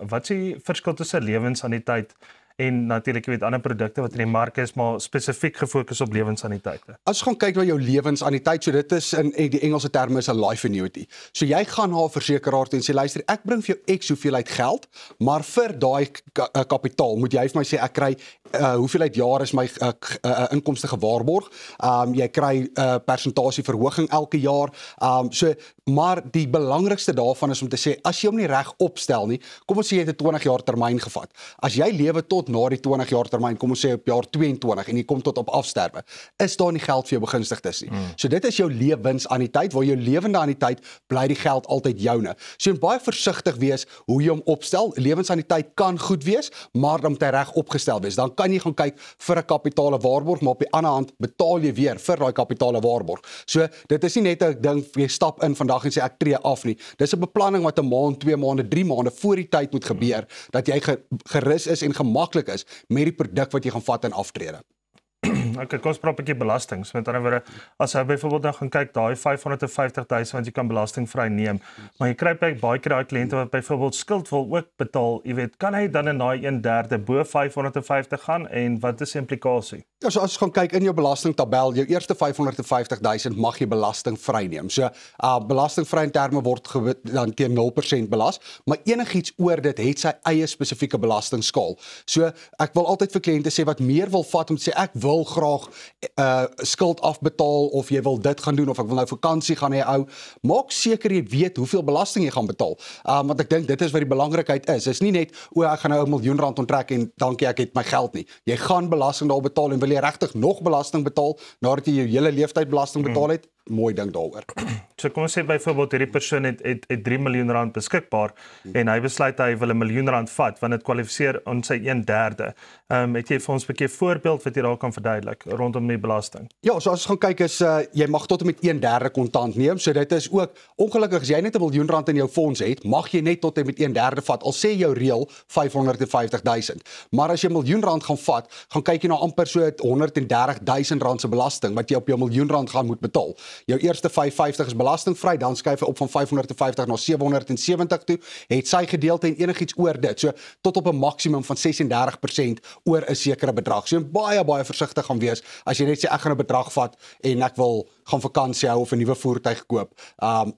Wat is die verskil tussen lewensanniteit en natuurlik jy weet ander produkte wat in die mark is, maar spesifiek gefokus op lewensanniteite? As ons gaan kyk na jou lewensanniteit, so dit is in die Engelse terme is 'n life annuity. So jy gaan na 'n versekeraar toe en sê luister, ek bring vir jou X hoeveelheid geld, maar vir daai kapitaal moet jy vir my sê ek kry hoeveelheid jaar is my inkomste gewaarborg. Jy kry persentasie verhoging elke jaar. Maar die belangrikste daarvan is om te sê as jy hom nie reg opstel nie, kom ons sê jy het 'n 20 jaar termyn gevat. As jy lewe tot na die 20 jaar termyn, kom ons sê op jaar 22 en jy kom tot op afsterwe, is daar nie geld vir jou begunstigdes nie. So dit is jou lewensanniteit, waar jou lewende anniteit bly die geld altyd joune. So jy moet baie versigtig wees hoe jy hom opstel. Lewensanniteit kan goed wees, maar dan moet hy reg opgestel wees. Dan kan jy gaan kyk vir 'n kapitale waarborg, maar op die ander hand betaal jy weer vir daai kapitale waarborg. So dit is nie net 'n ding jy stap in vandag en sê ek tree af nie. Dis 'n beplanning wat 'n maand, 2 maande, 3 maande voor die tyd moet gebeur dat jy gerus is en gemaklik is met die produk wat jy gaan vat in aftrede. Okay, kom ons praat 'n bietjie belastings. Met ander woorde, as jy byvoorbeeld nou gaan kyk, daai 550,000 wat jy kan belastingvry neem, maar jy kry baie keer daai kliënte wat byvoorbeeld skuld wil ook betaal, jy weet, kan hy dan in daai 1/3 bo 550 gaan en wat is die implikasie? Ja, so as jy gaan kyk in jou belastingtabel, jou eerste 550,000 mag jy belastingvry neem. So belastingvry in terme word dan teen 0% belas, maar enigiets oor dit het sy eie spesifieke belastingskaal. So ek wil altyd vir kliënte sê wat meer wil vat om te sê ek wil graag skuld afbetaal of jy wil dit gaan doen of ek wil nou vakansie gaan hê ou, maak seker jy weet hoeveel belasting jy gaan betaal. Want ek dink dit is wat die belangrikheid is. Dis nie net ek gaan nou R1 miljoen onttrek en dankie ek het my geld nie. Jy gaan belasting daar betaal en wil jy regtig nog belasting betaal nadat jy jou hele leeftyd belasting betaal het? Mooi ding daaroor. So kom ons sê byvoorbeeld hierdie persoon het R3 miljoen beskikbaar en hy besluit hy wil R1 miljoen vat want dit kwalifiseer aan sy 1/3. Het jy vir ons 'n bietjie voorbeeld wat jy daar kan verduidelik rondom die belasting? Ja, so as ons gaan kyk is jy mag tot en met 1/3 kontant neem. So dit is ook ongelukkig as jy net R1 miljoen in jou fonds het, mag jy net tot en met 1/3 vat. Al sê jou reël 550,000. Maar as jy R1 miljoen gaan vat, gaan kyk jy na amper so R130,000 se belasting wat jy op jou R1 miljoen gaan moet betaal. Jou eerste 550 is belastingvry, dan skuif hy op van 550 na 770 toe, het sy gedeelte en enigiets oor dit. So tot op 'n maksimum van 36% oor 'n sekere bedrag. So baie versigtig gaan wees as jy net sê ek gaan 'n bedrag vat en ek wil gaan vakansie hou of 'n nuwe voertuig koop.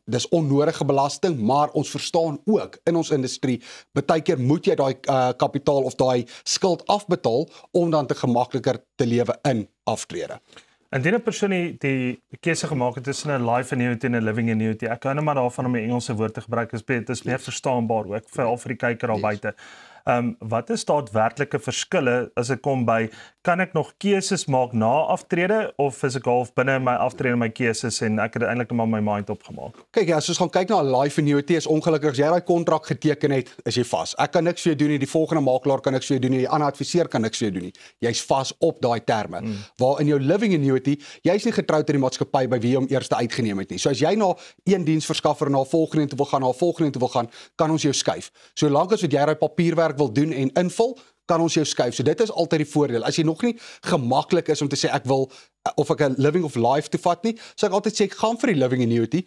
Dis onnodige belasting, maar ons verstaan ook in ons industrie, baie keer moet jy daai kapitaal of daai skuld afbetaal om dan te gemakliker te lewe in aftrede. Indien 'n persoon die keuse gemaak het tussen 'n life annuity en 'n living annuity, ek hou net maar daarvan om die Engelse woord te gebruik, dit is meer verstaanbaar ook veral vir die kyker daar buite. Wat is daadwerklike verskille as dit kom by, kan ek nog keuses maak na aftrede of is ek half binne my aftrede my keuses en ek het eintlik maar my mind opgemaak? Kyk, as ons gaan kyk na 'n life annuity, is ongelukkig as jy daai kontrak geteken het, is jy vas. Ek kan niks vir jou doen nie, die volgende makelaar kan niks vir jou doen nie, die ander adviseur kan niks vir jou doen nie. Jy's vas op daai terme. Waar in jou living annuity, jy's nie getroud aan die maatskappy by wie jy hom eers uitgeneem het nie. So as jy na een diensverskaffer na 'n volgende toe wil gaan, na 'n volgende toe wil gaan, kan ons jou skuif. Solank as wat jy daai papierwerk wil doen en invul, kan ons jou skuif. So dit is altyd die voordeel. As jy nog nie gemaklik is om te sê ek wil of ek 'n living of life toe vat nie, so ek altyd sê ek gaan vir die living annuity.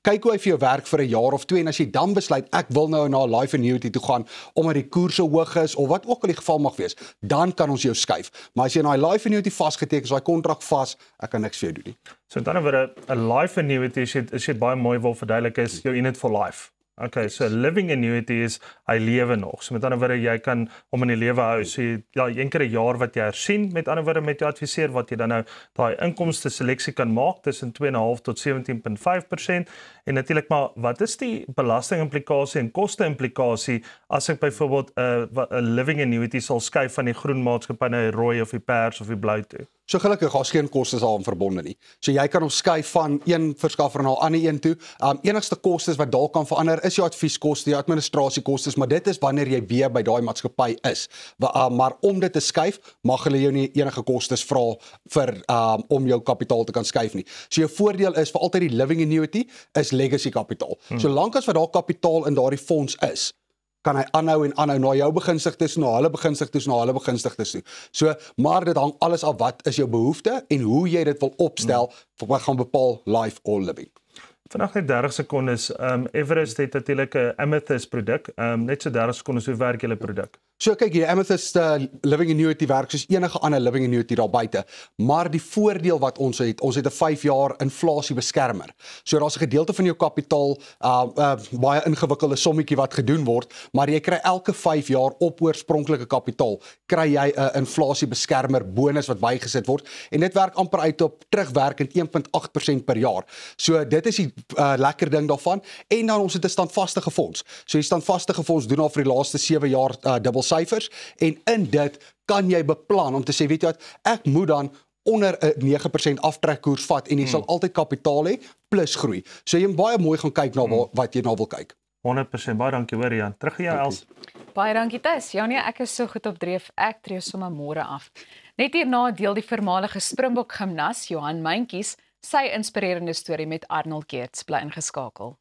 Kyk hoe hy vir jou werk vir 'n jaar of 2 en as jy dan besluit ek wil nou na 'n life annuity toe gaan omdat die koerse hoog is of wat ook al die geval mag wees, dan kan ons jou skuif. Maar as jy na 'n life annuity vasgeteken is, daai kontrak vas, ek kan niks vir jou doen nie. So dan oor 'n life annuity, as jy baie mooi wil verduidelik, is jou in it for life. Okay, so living annuity is hy lewe nog. So met ander woorde jy kan hom in die lewe hou. So ja, een keer 'n jaar wat jy hersien, met ander woorde met jou adviseur wat jy dan nou daai inkomste seleksie kan maak tussen 2.5 tot 17.5%. En natuurlik maar wat is die belastingimplikasie en koste-implikasie as ek byvoorbeeld 'n living annuity sal skuif van die groen maatskappy na die rooi of die pers of die blou toe? So gelukkig daar's geen kostes daaraan verbonde nie. So jy kan hom skuif van een verskaffer na 'n ander een toe. Enigste kostes wat daar kan verander is jou advieskoste, jou administrasiekostes, maar dit is wanneer jy weer by daai maatskappy is. Maar om dit te skuif, mag hulle jou nie enige kostes vra vir om jou kapitaal te kan skuif nie. So jou voordeel is vir altyd die living annuity is legacy kapitaal. Solank as wat daar kapitaal in daardie fonds is, kan hy aanhou en aanhou na jou begunstigdes, na hulle begunstigdes, na hulle begunstigdes toe. So, maar dit hang alles af wat is jou behoefte en hoe jy dit wil opstel vir wat gaan bepaal life or living. Vandag net 30 sekondes. Everest het natuurlik 'n Amethyst produk. Net so 30 sekondes, hoe werk julle produk? So kyk hier, Amethyst living annuity werk soos enige ander living annuity daar buite, maar die voordeel wat ons het 'n 5 jaar inflasiebeskermer. So daar's 'n gedeelte van jou kapitaal, baie ingewikkelde sommetjie wat gedoen word, maar jy kry elke 5 jaar op oorspronklike kapitaal, kry jy 'n inflasiebeskermer bonus wat bygesit word en dit werk amper uit op terugwerkend 1.8% per jaar. So dit is die lekker ding daarvan en dan ons het 'n standvaste fonds. So die standvaste fonds doen al vir die laaste 7 jaar dubbel syfers en in dit kan jy beplan om te sê, weet jy wat, ek moet dan onder 'n 9% aftrekkoers vat en jy sal altyd kapitaal hê plus groei. So jy moet baie mooi gaan kyk na wat jy nou wil kyk. 100%, baie dankie hoor Jan. Terug aan jou Els. Baie dankie Tis. Ja nee, ek is so goed op dreef. Ek tree sommer môre af. Net hierna deel die voormalige Springbok gimnas Johan Mentjies sy inspirerende storie met Arnold Geerts. Bly ingeskakel.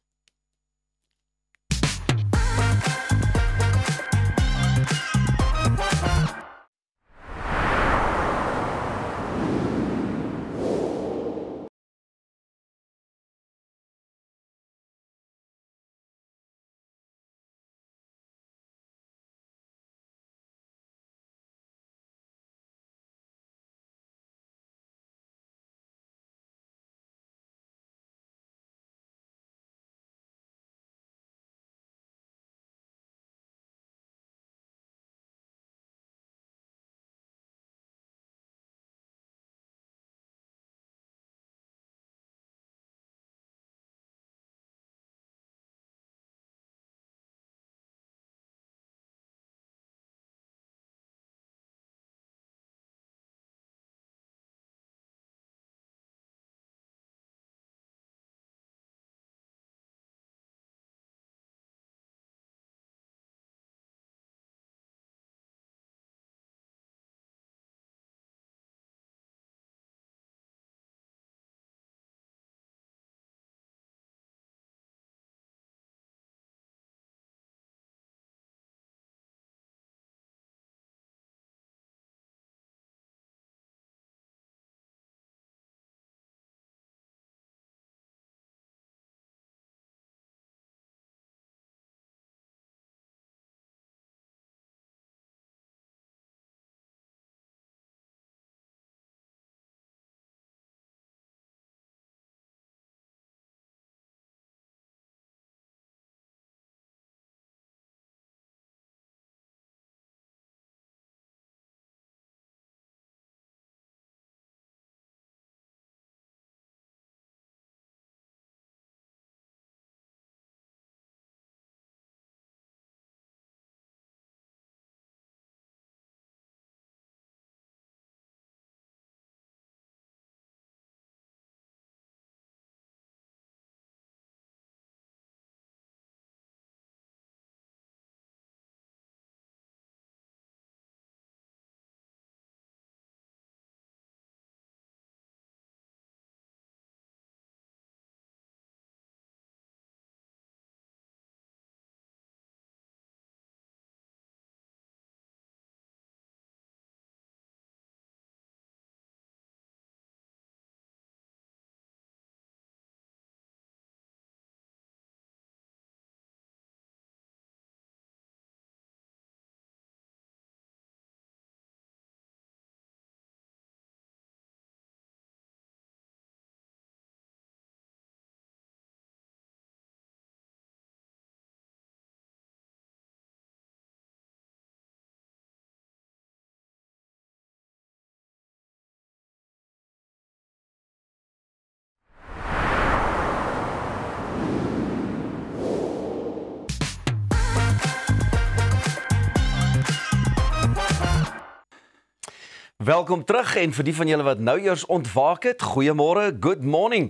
Welkom terug en vir die van julle wat nou eers ontwaak het, goeiemôre, good morning.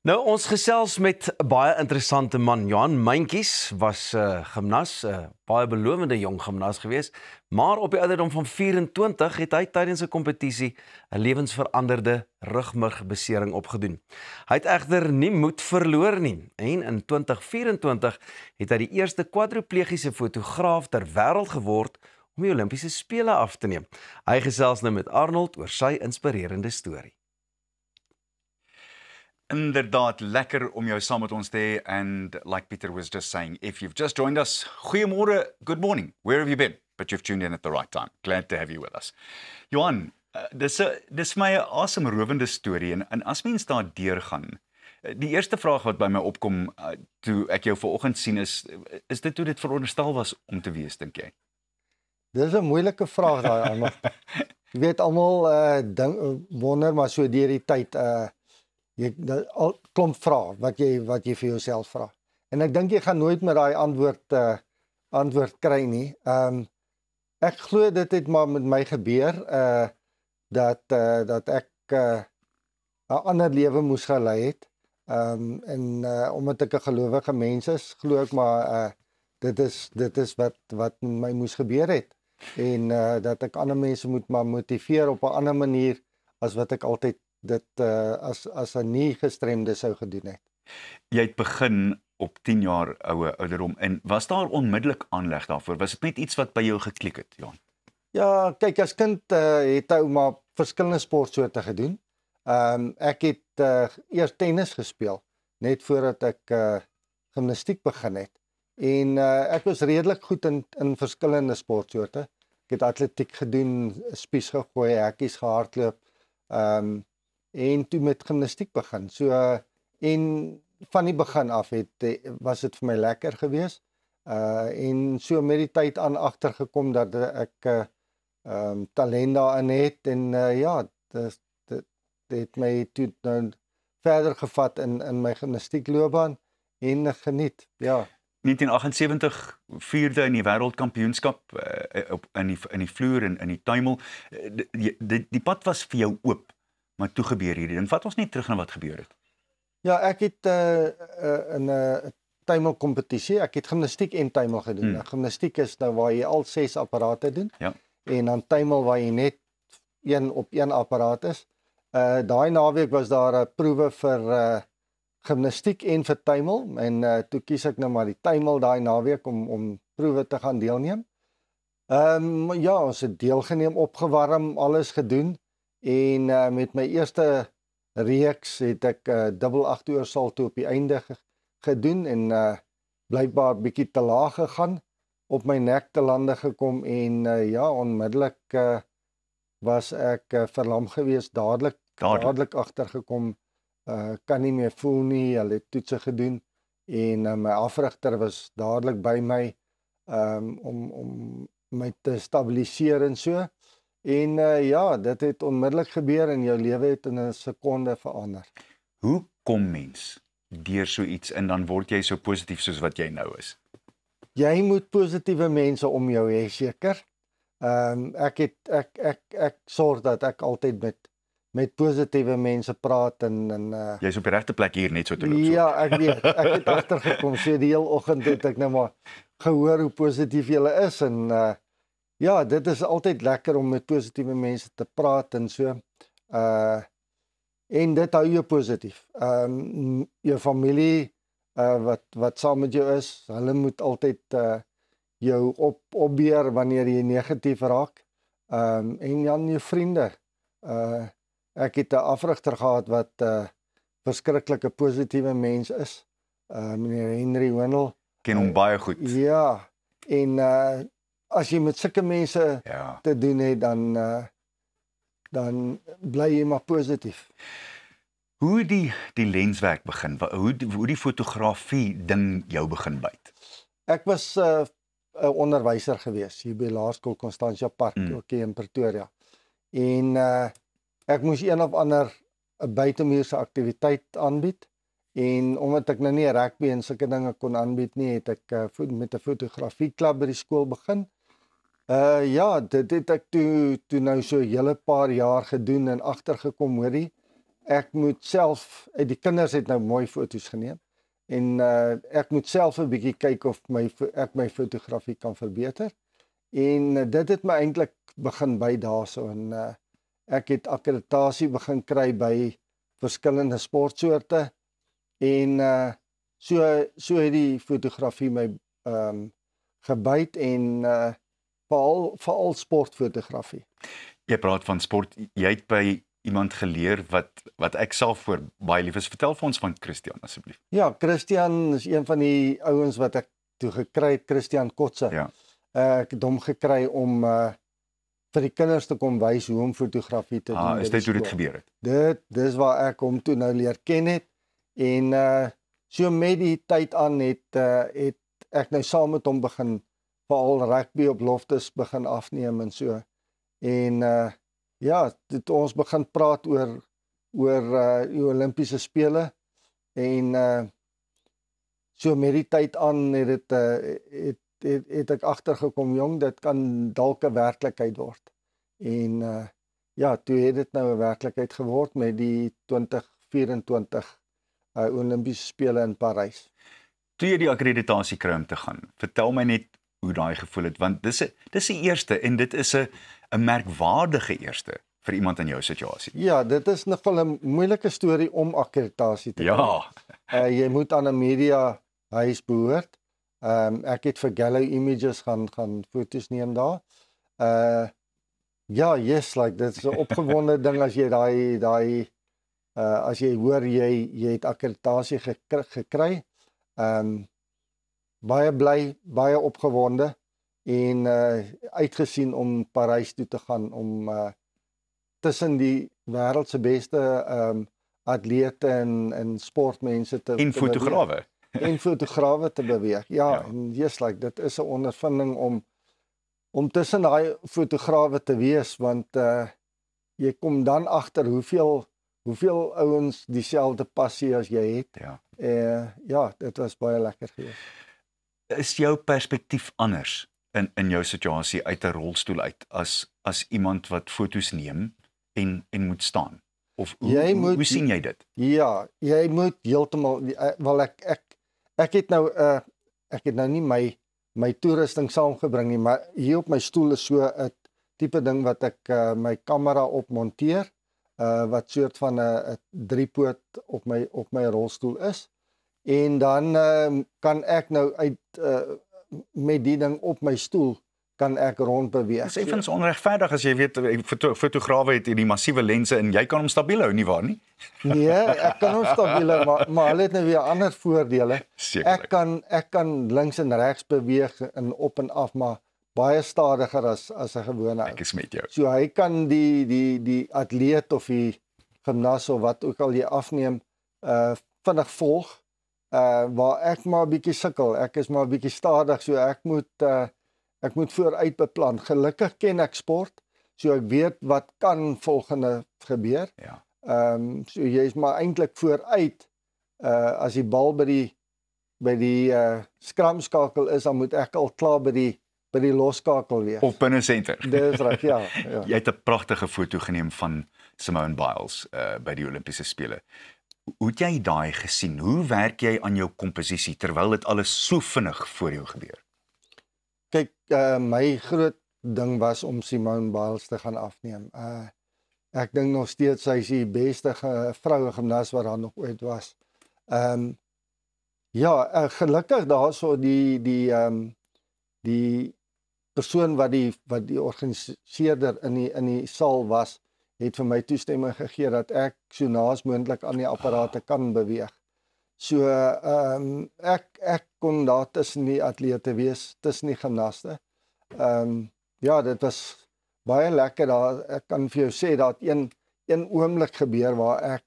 Nou ons gesels met 'n baie interessante man. Johan Myntjies was 'n gimnas, 'n baie belowende jong gimnas gewees, maar op die ouderdom van 24 het hy tydens 'n kompetisie 'n lewensveranderde rugmurgbesering opgedoen. Hy het egter nie moed verloor nie en in 2024 het hy die eerste kwadriplegiese fotograaf ter wêreld geword om die Olimpiese spele af te neem. Hy gesels nou met Arnold oor sy inspirerende storie. Inderdaad, lekker om jou saam met ons te hê, and like Peter was just saying, if you've just joined us, goeiemôre, good morning, where have you been? But you've tuned in at the right time. Glad to have you with us. Johan, dis vir my 'n asemrowende storie, en as mens daar deurgaan, die eerste vraag wat by my opkom, toe ek jou vanoggend sien is dit hoe dit veronderstel was om te wees, dink jy? Dis 'n moeilike vraag daai, Arnold. Jy weet almal wonder maar so deur die tyd jy al klomp vrae wat jy vir jouself vra. En ek dink jy gaan nooit met daai antwoord kry nie. Ek glo dit het maar met my gebeur dat ek 'n ander lewe moes gelei het. Omdat ek 'n gelowige mens is, glo ek maar dit is wat my moes gebeur het. En dat ek ander mense moet maar motiveer op 'n ander manier as wat ek altyd dit as 'n nie gestremde sou gedoen het. Jy het begin op 10 jaar ouderdom, en was daar onmiddellik aanleg daarvoor? Was dit net iets wat by jou geklik het, Johan? Ja, kyk, as kind het ou maar verskillende sportsoorte gedoen. Ek het eers tennis gespeel net voordat ek gimnastiek begin het. En ek was redelik goed in verskillende sportsoorte. Ek het atletiek gedoen, spies gegooi, hekkies gehardloop. En toe met gimnastiek begin. So en van die begin af was dit vir my lekker geweest. En so met die tyd aan agtergekom dat ek talent daarin het, en ja, dit het my toe nou verder gevat in my gimnastiekloopbaan en geniet. Ja. 1978 vierde in die wêreldkampioenskap in die vloer en in die tuimel. Die pad was vir jou oop. Maar toe gebeur hierdie ding. Vat ons net terug na wat gebeur het. Ja, ek het in 'n tuimelkompetisie, ek het gimnastiek en tuimel gedoen. Gimnastiek is nou waar jy al 6 apparate doen. Ja. En dan tuimel waar jy net een op een apparaat is. Daai naweek was daar 'n proewe vir gimnastiek en vir tuimel, en toe kies ek nou maar die tuimel daai naweek om proewe te gaan deelneem. Ja, ons het deelgeneem, opgewarm, alles gedoen. En met my eerste reeks het ek dubbel 8 uur salto op die einde gedoen, en blykbaar bietjie te laag gegaan, op my nek te lande gekom, en ja, onmiddellik was ek verlam geweest, dadelik agtergekom, kan nie meer voel nie, hulle het toetse gedoen, en my afrigter was dadelik by my om my te stabiliseer en so. En ja, dit het onmiddellik gebeur en jou lewe het in 'n sekonde verander. Hoe kom mens deur so iets en dan word jy so positief soos wat jy nou is? Jy moet positiewe mense om jou hê, seker. Ek sorg dat ek altyd met positiewe mense praat en Jy's op die regte plek hier net so te loop. Ja, ek weet. Ek het agtergekom, so die hele oggend het ek nou maar gehoor hoe positief julle is, en ja, dit is altyd lekker om met positiewe mense te praat en so. En dit hou jou positief. Jou familie wat saam met jou is, hulle moet altyd jou opbeer wanneer jy negatief raak. En dan jou vriende. Ek het 'n afrigter gehad wat verskriklike positiewe mens is. Meneer Henry Wendel. Ken hom baie goed. Ja, en as jy met sulke mense te doen het, dan bly jy maar positief. Hoe die lenswerk begin? Hoe die fotografie ding jou begin byt? Ek was 'n onderwyser gewees hier by Laerskool Constantia Park, ook hier in Pretoria. En ek moes een of ander 'n buitemuurse aktiwiteit aanbied. En omdat ek nou nie rugby en sulke dinge kon aanbied nie, het ek met 'n fotografieklub by die skool begin. Ja, dit het ek toe nou so 'n hele paar jaar gedoen en agtergekom, hoorie. Ek moet self, die kinders het nou mooi foto's geneem en ek moet self 'n bietjie kyk of ek my fotografie kan verbeter. En dit het my eintlik begin by daarso en ek het akkreditasie begin kry by verskillende sportsoorte en so het die fotografie my gebyt en veral sportfotografie. Jy praat van sport, jy het by iemand geleer wat ek self voor baie lief is. Vertel vir ons van Christian asseblief. Ja, Christian is een van die ouens wat ek toe gekry het, Christian Kotse. Ja. Ek het hom gekry om vir die kinders te kom wys hoe om fotografie te doen. Is dit hoe dit gebeur het? Dis waar ek hom toe nou leer ken het en so met die tyd aan het ek nou saam met hom begin veral rugby op Loftus begin afneem en so. En ja, het ons begin praat oor die Olimpiese spele en so met die tyd aan het ek agtergekom, jong, dit kan dalk 'n werklikheid word. En ja, toe het dit nou 'n werklikheid geword met die 2024 Olimpiese spele in Parys. Toe jy die akkreditasie kry om te gaan, vertel my net hoe daai gevoel het, want dis 'n eerste en dit is 'n merkwaardige eerste vir iemand in jou situasie. Ja, dit is nogal 'n moeilike storie om akkreditasie te kry. Jy moet aan 'n media huis behoort. Ek het vir Gallo Images gaan foto's neem daar. Ja, yes, like dit is 'n opgewonde ding as jy daai as jy hoor jy het akkreditasie gekry. Baie bly, baie opgewonde en uitgesien om Parys toe te gaan om tussen die wêreld se beste atlete en sportmense te en fotograwe. En fotograwe te beweeg. Ja, en just like dit is 'n ondervinding om tussen daai fotograwe te wees want jy kom dan agter hoeveel ouens dieselfde passie as jy het. Ja, dit was baie lekker geweest. Is jou perspektief anders in jou situasie uit 'n rolstoel uit as iemand wat foto's neem en moet staan? Of hoe sien jy dit? Ja, jy moet heeltemal wel ek het nou nie my toerusting saamgebring nie, maar hier op my stoel is so 'n tipe ding wat ek my kamera op monteer, wat soort van 'n driepoot op my rolstoel is. En dan kan ek nou met die ding op my stoel kan ek rondbeweeg. Dit is effens onregverdig as jy weet fotograwe het hierdie massiewe lense en jy kan hom stabiel hou, nie waar nie? Nee, ek kan hom stabiel hou, maar hulle het nou weer ander voordele. Ek kan links en regs beweeg en op en af, maar baie stadiger as 'n gewone ou. Ek is met jou. So hy kan die atleet of die gimnas of wat ook al jy afneem vinnig volg. Waar ek maar 'n bietjie sukkel. Ek is maar 'n bietjie stadig, so ek moet vooruit beplan. Gelukkig ken ek sport, so ek weet wat kan volgende gebeur. Ja. So jy is maar eintlik vooruit. As die bal by die skramskakel is, dan moet ek al klaar by die losskakel wees. Of binne senter. Dis reg, ja. Jy het 'n pragtige foto geneem van Simone Biles by die Olimpiese spele. Hoe het jy daai gesien? Hoe werk jy aan jou komposisie terwyl dit alles so vinnig voor jou gebeur? Kyk, my groot ding was om Simone Biles te gaan afneem. Ek dink nog steeds sy is die beste vroue gimnas wat daar nog ooit was. Ja, gelukkig daarso die persoon wat die organiseerder in die saal was, het vir my toestemming gegee dat ek so naas moontlik aan die apparate kan beweeg. So ek kon daar tussen die atlete wees, tussen die gimnaste. Ja, dit was baie lekker daar. Ek kan vir jou sê dat een oomblik gebeur waar ek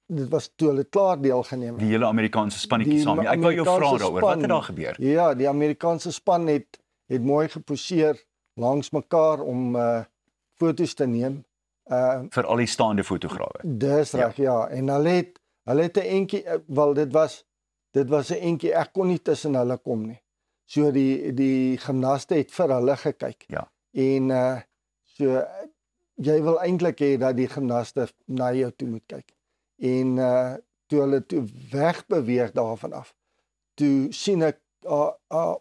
dit was toe hulle klaar deelgeneem. Die hele Amerikaanse spannetjie saam. Ek wou jou vra daaroor, wat het daar gebeur? Ja, die Amerikaanse span het mooi geposeer langs mekaar om foto's te neem. Vir al die staande fotograwe. Dis reg, ja. En hulle het 'n entjie, wel dit was 'n entjie, ek kon nie tussen hulle kom nie. So die gimnaste het vir hulle gekyk. Ja. En so jy wil eintlik hê dat die gimnaste na jou toe moet kyk. En toe hulle toe wegbeweeg daarvan af, toe sien ek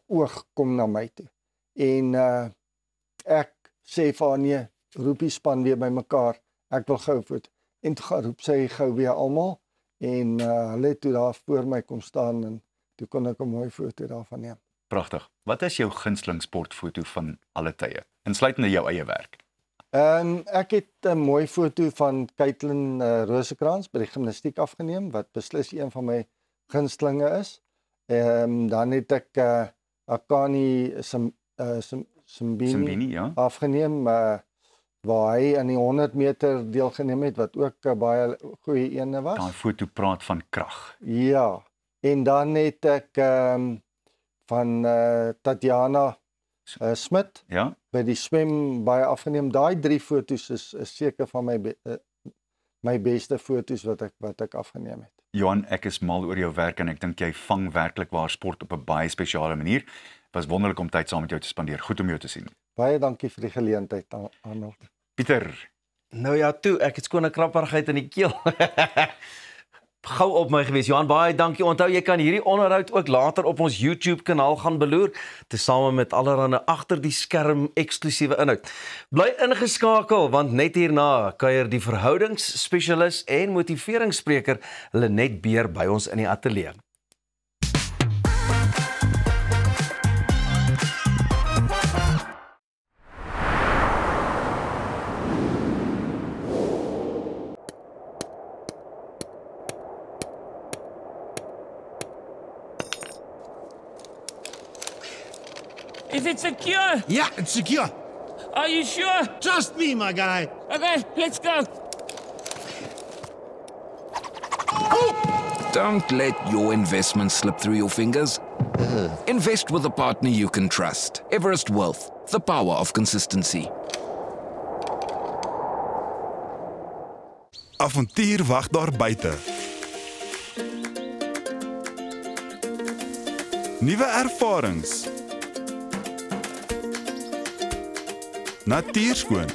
oog kom na my toe. En ek sê vir haar nee, roep die span weer bymekaar. Ek wil gou foto. En toe gaan roep sy gou weer almal en hulle het toe daar voor my kom staan en toe kon ek 'n mooi foto daarvan neem. Pragtig. Wat is jou gunsteling sportfoto van alle tye? Insluitende jou eie werk. Ek het 'n mooi foto van Caitlin Rosekrans by die gimnastiek afgeneem wat beslis een van my gunstelinge is. Dan het ek Akani Simbini ja. afgeneem waar hy aan die 100 meter deelgeneem het wat ook 'n baie goeie ene was. Daai foto praat van krag. Ja. En dan het ek van Tatiana Smit by die swem baie afgeneem. Daai 3 foto's is seker van my beste foto's wat ek afgeneem het. Johan, ek is mal oor jou werk en ek dink jy vang werklik waar sport op 'n baie spesiale manier. Het was wonderlik om tyd saam met jou te spandeer. Goed om jou te sien. Baie dankie vir die geleentheid, Arnold. Pieter. Nou ja, toe, ek het skoon 'n krapperigheid in die keel. Gou op my gewees. Johan, baie dankie. Onthou, jy kan hierdie onderhoud ook later op ons YouTube kanaal gaan beloer, tesame met allerhande agter die skerm eksklusiewe inhoud. Bly ingeskakel want net hierna kuier die verhoudingsspesialis en motiveringsspreker Lenet Beer by ons in die ateljee. Is it secure? Yeah, it's secure. Are you sure? Trust me, my guy. Okay, let's go. Don't let your investment slip through your fingers. Invest with a partner you can trust. Everest Wealth, the power of consistency. Avontuur wag daar buite. Nuwe ervarings. Natuurskoon.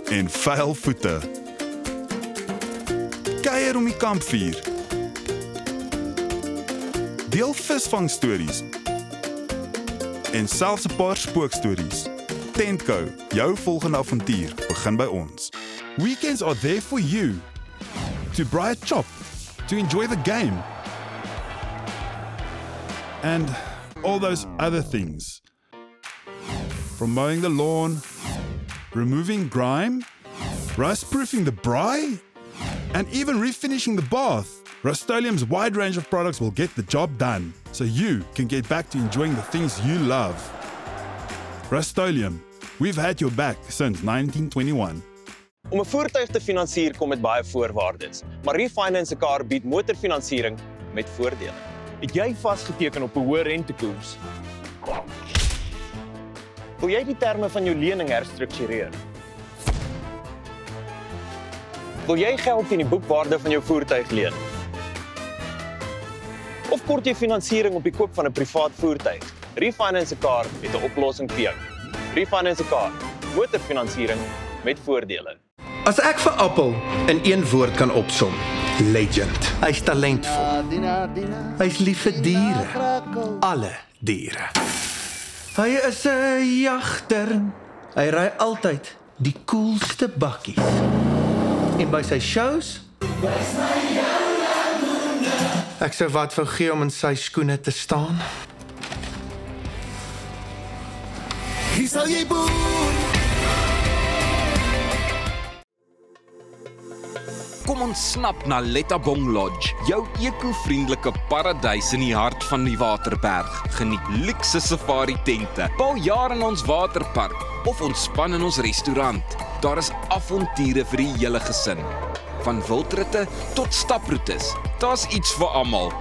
En vuil voete. Kuier om die kampvuur. Deel visvangstories. En selfs 'n paar spookstories. Tentco, jou volgende avontuur begin by ons. Weekends are there for you. To braai 'n chop, to enjoy the game. And all those other things. From mowing the lawn, removing grime, rust-proofing the braai, and even refinishing the bath. Rust-Oleum's wide range of products will get the job done, so you can get back to enjoying the things you love. Rust-Oleum, we've had your back since 1921. Om 'n voertuig te finansier kom met baie voorwaardes, maar Refinance a Car bied motorfinansiering met voordele. Het jy vasgeteken op 'n hoë rentekoers? Wil jy die terme van jou lening herstruktureer? Wil jy geld in die boekwaarde van jou voertuig leen? Of kort jy finansiering op die koop van 'n privaat voertuig? Refinance a Car het 'n oplossing vir jou. Refinance a Car, motorfinansiering met voordele. As ek vir Appel in een woord kan opsom, legend. Hy's talentvol. Hy's lief vir diere. Alle diere. Hy is 'n jagter. Hy ry altyd die coolste bakkies. En by sy shows, ek sou wat wou gee om in sy skoene te staan. Hier sal jy boer. Kom ons snap na Lettabong Lodge, jou eco-vriendelike paradys in die hart van die Waterberg. Geniet luukse safari tente, bou jaar in ons waterpark of ontspan in ons restaurant. Daar is avonture vir die hele gesin. Van wildritte tot staproetes, daar's iets vir almal.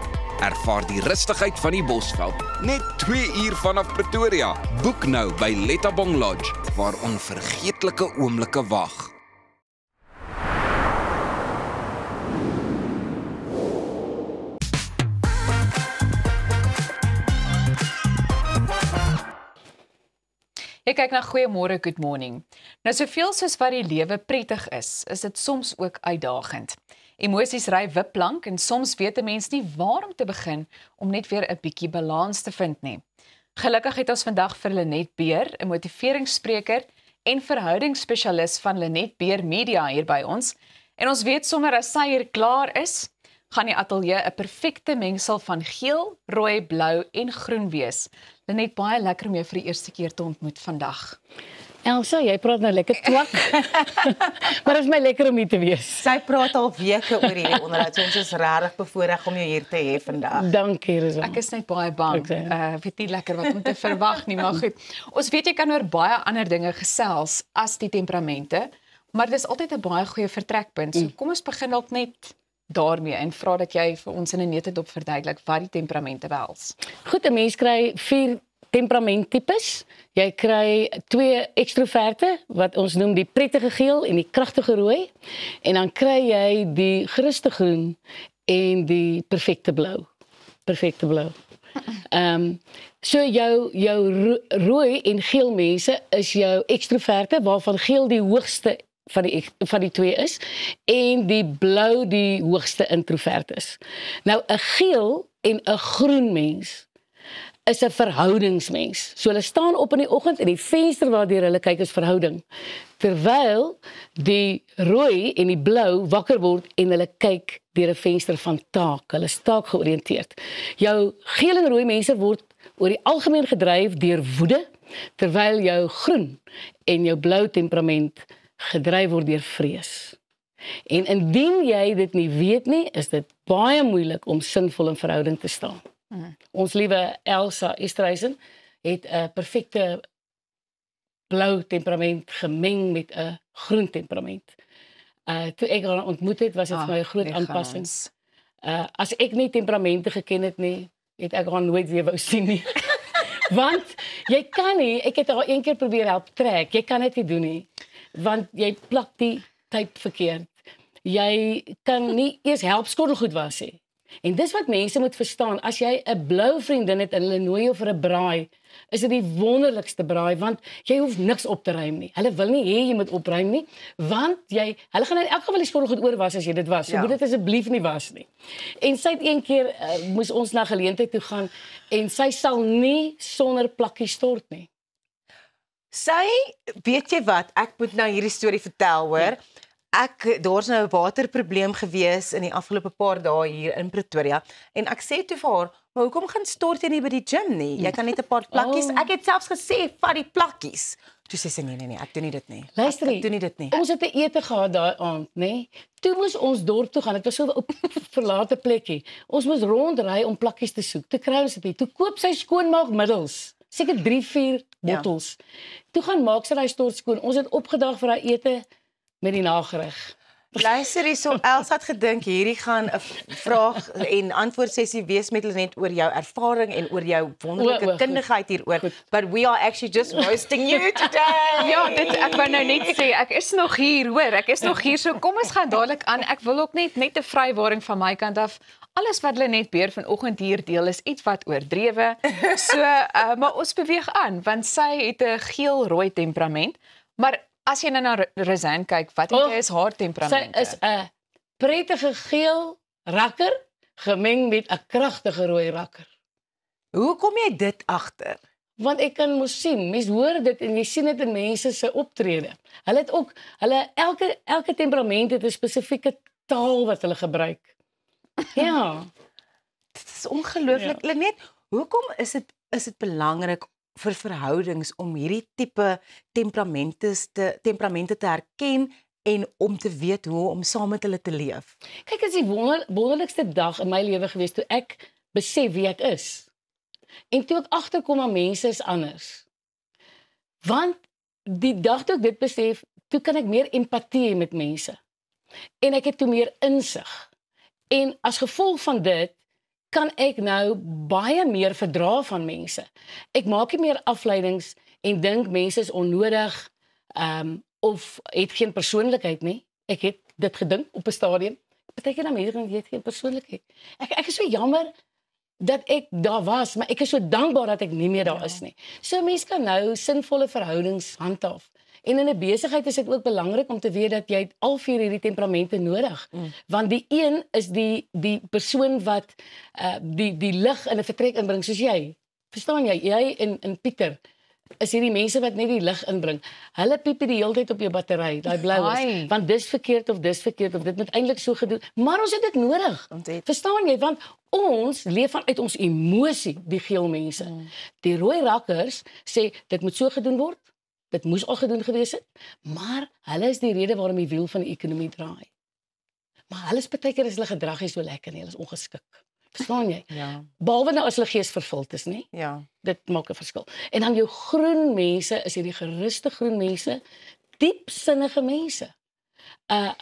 Ervaar die rustigheid van die Bosveld, net 2 uur vanaf Pretoria. Boek nou by Lettabong Lodge, waar onvergeetlike oomblikke wag. Jy kyk na Goeiemôre, Good Morning. Nou soveel soos wat die lewe prettig is dit soms ook uitdagend. Emosies ry wipplank en soms weet 'n mens nie waar om te begin om net weer 'n bietjie balans te vind nie. Gelukkig het ons vandag vir Lenet Beer, 'n motiveringsspreker en verhoudingsspesialis van Lenet Beer Media hier by ons. En ons weet sommer as sy hier klaar is, gaan die ateljee 'n perfekte mengsel van geel, rooi, blou en groen wees. Lenet, baie lekker om jou vir die eerste keer te ontmoet vandag. Elsa, jy praat nou lekker twak. Maar dit is my lekker om hier te wees. Sy praat al weke oor hierdie onderhoud. So ons is regtig bevoorreg om jou hier te hê vandag. Dankie, Rosa. Ek is net baie bang. Weet nie lekker wat om te verwag nie, maar goed. Ons weet jy kan oor baie ander dinge gesels as die temperamente, maar dit is altyd 'n baie goeie vertrekpunt. So kom ons begin dalk net daarmee en vra dat jy vir ons in 'n neutedop verduidelik wat die temperamente behels. Goed, 'n mens kry 4 temperamenttipes. Jy kry 2 ekstroverte wat ons noem die prettige geel en die kragtige rooi, en dan kry jy die geruste groen en die perfekte blou. Perfekte blou. So jou rooi en geel mense is jou ekstroverte, waarvan geel die hoogste van die 2 is, en die blou die hoogste introvert is. Nou 'n geel en 'n groen mens is 'n verhoudingsmens. So hulle staan op in die oggend en die venster waardeur hulle kyk is verhouding. Terwyl die rooi en die blou wakker word en hulle kyk deur 'n venster van taak. Hulle is taakgeoriënteerd. Jou geel en rooi mense word oor die algemeen gedryf deur woede, terwyl jou groen en jou blou temperament gedryf word deur vrees. En indien jy dit nie weet nie, is dit baie moeilik om sinvol in verhouding te staan. Ons liewe Elsa Esterhuizen het 'n perfekte blou temperament gemeng met 'n groen temperament. Toe ek haar ontmoet het, was dit vir my 'n groot aanpassing. As ek nie temperamente geken het nie, het ek haar nooit weer wou sien nie. Want jy kan nie, ek het haar een keer probeer help trek, jy kan dit nie doen nie. Want jy plak die type verkeerd. Jy kan nie eers help skottelgoed was nie. En dis wat mense moet verstaan, as jy 'n blou vriendin het en hulle nooi jou vir 'n braai, is dit die wonderlikste braai, want jy hoef niks op te ruim nie. Hulle wil nie hê jy moet opruim nie, want hulle gaan in elk geval die skottelgoed oor was as jy dit was. So moet dit asseblief nie was nie. En sy het een keer, moes ons na geleentheid toe gaan, en sy sal nie sonder plakkie stort nie. Weet jy wat, ek moet nou hierdie storie vertel, hoor. Daar's nou 'n waterprobleem gewees in die afgelope paar dae hier in Pretoria, en ek sê toe vir haar, maar hoekom gaan stort jy nie by die gym nie? Jy kan net 'n paar plakkies. Ek het selfs gesê, vat die plakkies. Toe sê sy nee, ek doen nie dit nie. Luister, ek doen nie dit nie. Ons het 'n ete gehad daai aand, nê? Toe moes ons dorp toe gaan. Dit was so op verlate plekkie. Ons moes rondry om plakkies te soek. Toe kry ons dit nie. Toe koop sy skoonmaakmiddels. Seker 3-4 bottels. Toe gaan maak sy daai stort skoon. Ons het opgedag vir daai ete met die nagereg. Luister hierso, Elsa het gedink hierdie gaan 'n vraag en antwoord sessie wees met Lenet oor jou ervaring en oor jou wonderlike kundigheid hieroor. But we are actually just roasting you today. Ja, ek wou nou net sê, ek is nog hier, hoor. Ek is nog hier, so kom ons gaan dadelik aan. Ek wil ook net 'n vrywaring van my kant af. Alles wat Lenet Beer vanoggend hier deel is iets wat oordrewe. So, maar ons beweeg aan, want sy het 'n geel-rooi temperament. Maar as jy nou na Rosanne kyk, wat het jy is haar temperament? Sy is 'n prettige geel rakker gemeng met 'n kragtige rooi rakker. Hoe kom jy dit agter? Want ek kan mos sien, mense hoor dit en jy sien dit in mense se optrede. Hulle het ook elke temperament het 'n spesifieke taal wat hulle gebruik. Ja. Dit is ongelooflik. Lenet, hoekom is dit belangrik vir verhoudings om hierdie tipe temperamente te herken en om te weet hoe om saam met hulle te leef? Kyk, dit is die wonderlikste dag in my lewe gewees toe ek besef wie ek is. En toe ek agterkom aan mense is anders. Want die dag toe ek dit besef, toe kan ek meer empatie hê met mense. En ek het toe meer insig. En as gevolg van dit kan ek nou baie meer verdra van mense. Ek maak nie meer afleidings en dink mense is onnodig of het geen persoonlikheid nie. Ek het dit gedink op 'n stadium. Partykeer dan mense dink jy het geen persoonlikheid. Ek is so jammer dat ek daar was, maar ek is so dankbaar dat ek nie meer daar is nie. So mens kan nou sinvolle verhoudings handhaaf. En in 'n besigheid is dit ook belangrik om te weet dat jy al 4 hierdie temperamente nodig. Want die een is die persoon wat die lig in 'n vertrek inbring soos jy. Verstaan jy? Jy en Pieter is hierdie mense wat net die lig inbring. Hulle piep die hele tyd op jou battery, daai blou is, want dis verkeerd of dit moet eintlik so gedoen. Maar ons het dit nodig. Verstaan jy? Want ons leef vanuit ons emosie, die geel mense. Die rooi rakkers sê dit moet so gedoen word. Dit moes al gedoen gewees het, maar hulle is die rede waarom die wiel van die ekonomie draai. Maar hulle is partykeer is hulle gedrag nie so lekker nie, hulle is ongeskik. Verstaan jy? Ja. Behalwe nou as hulle gees vervuld is, nie? Ja. Dit maak 'n verskil. En dan jou groen mense is hierdie geruste groen mense, diepsinnige mense.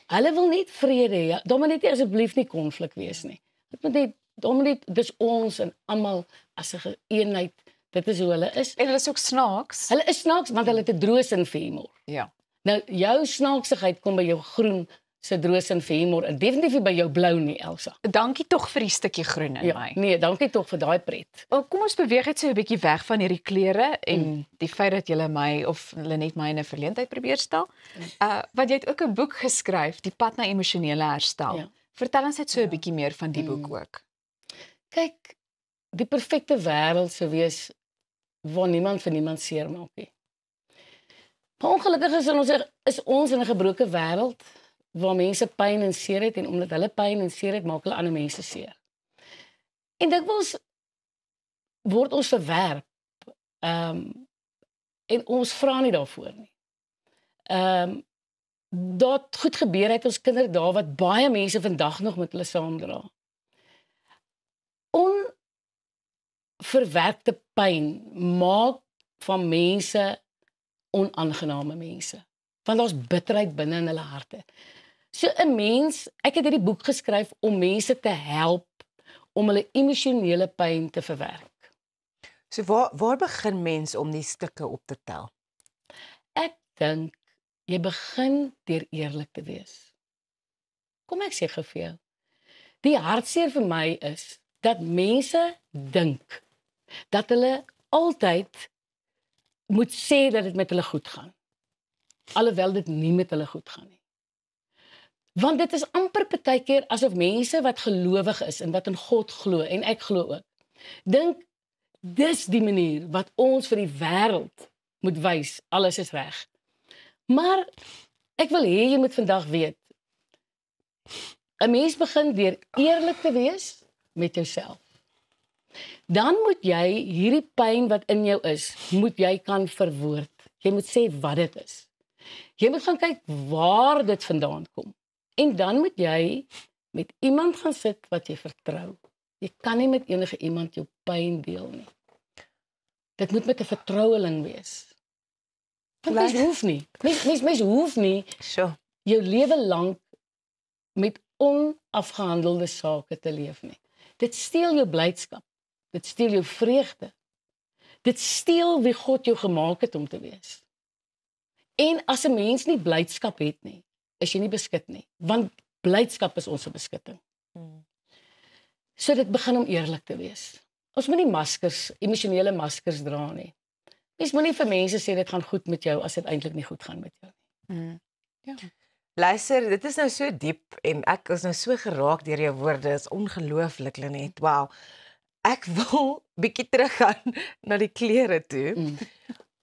Hulle wil net vrede hê. Daar moet net asseblief nie konflik wees nie. Dit moet net, daar moet net dis ons en almal as 'n eenheid. Dit is hoe hulle is. En hulle is ook snaaks. Hulle is snaaks want hulle het 'n droë sin vir humor. Ja. Nou jou snaaksigheid kom by jou groen se droë sin vir humor en definitief nie by jou blou nie, Elsa. Dankie tog vir die stukkie groen in my. Nee, dankie tog vir daai pret. Kom ons beweeg net so 'n bietjie weg van hierdie klere en die feit dat jy my of hulle net my in 'n verleentheid probeer stel. Want jy het ook 'n boek geskryf, Die pad na emosionele herstel. Ja. Vertel ons net so 'n bietjie meer van die boek ook. Kyk, die perfekte wêreld sou wees waar niemand vir niemand seermaak nie. Maar ongelukkig is ons in 'n gebroke wêreld waar mense pyn en seer het en omdat hulle pyn en seer het, maak hulle ander mense seer. En dikwels word ons verwerp. En ons vra nie daarvoor nie. Dat goed gebeur het ons kinderdae wat baie mense vandag nog met hulle saamdra. Onverwerkte pyn maak van mense onaangename mense. Want daar's bitterheid binne in hulle harte. So 'n mens, ek het hierdie boek geskryf om mense te help om hulle emosionele pyn te verwerk. So waar begin mens om die stukke op te tel? Ek dink jy begin deur eerlik te wees. Kom ek sê vir jou. Die hartseer vir my is dat mense dink dat hulle altyd moet sê dat dit met hulle goed gaan. Alhoewel dit nie met hulle goed gaan nie. Want dit is amper partykeer asof mense wat gelowig is en wat in God glo en ek glo ook, dink dis die manier wat ons vir die wêreld moet wys, alles is reg. Maar ek wil hê jy moet vandag weet, 'n mens begin deur eerlik te wees met jouself. Dan moet jy hierdie pyn wat in jou is, moet jy kan verwoord. Jy moet sê wat dit is. Jy moet gaan kyk waar dit vandaan kom. En dan moet jy met iemand gaan sit wat jy vertrou. Jy kan nie met enige iemand jou pyn deel nie. Dit moet met 'n vertroueling wees. Want mens hoef nie. Mens hoef nie jou lewe lank met onafgehandelde sake te leef nie. Dit steel jou blydskap. Dit steel jou vreugde. Dit steel wie God jou gemaak het om te wees. En as 'n mens nie blydskap het nie, is jy nie beskik nie, want blydskap is ons beskutting. So dit begin om eerlik te wees. Ons moet nie maskers, emosionele maskers dra nie. Mens moenie vir mense sê dit gaan goed met jou as dit eintlik nie goed gaan met jou nie. Ja. Luister, dit is nou so diep en ek is nou so geraak deur jou woorde. Dit is ongelooflik, Lenet. Wow. Ek wil bietjie teruggaan na die klere toe.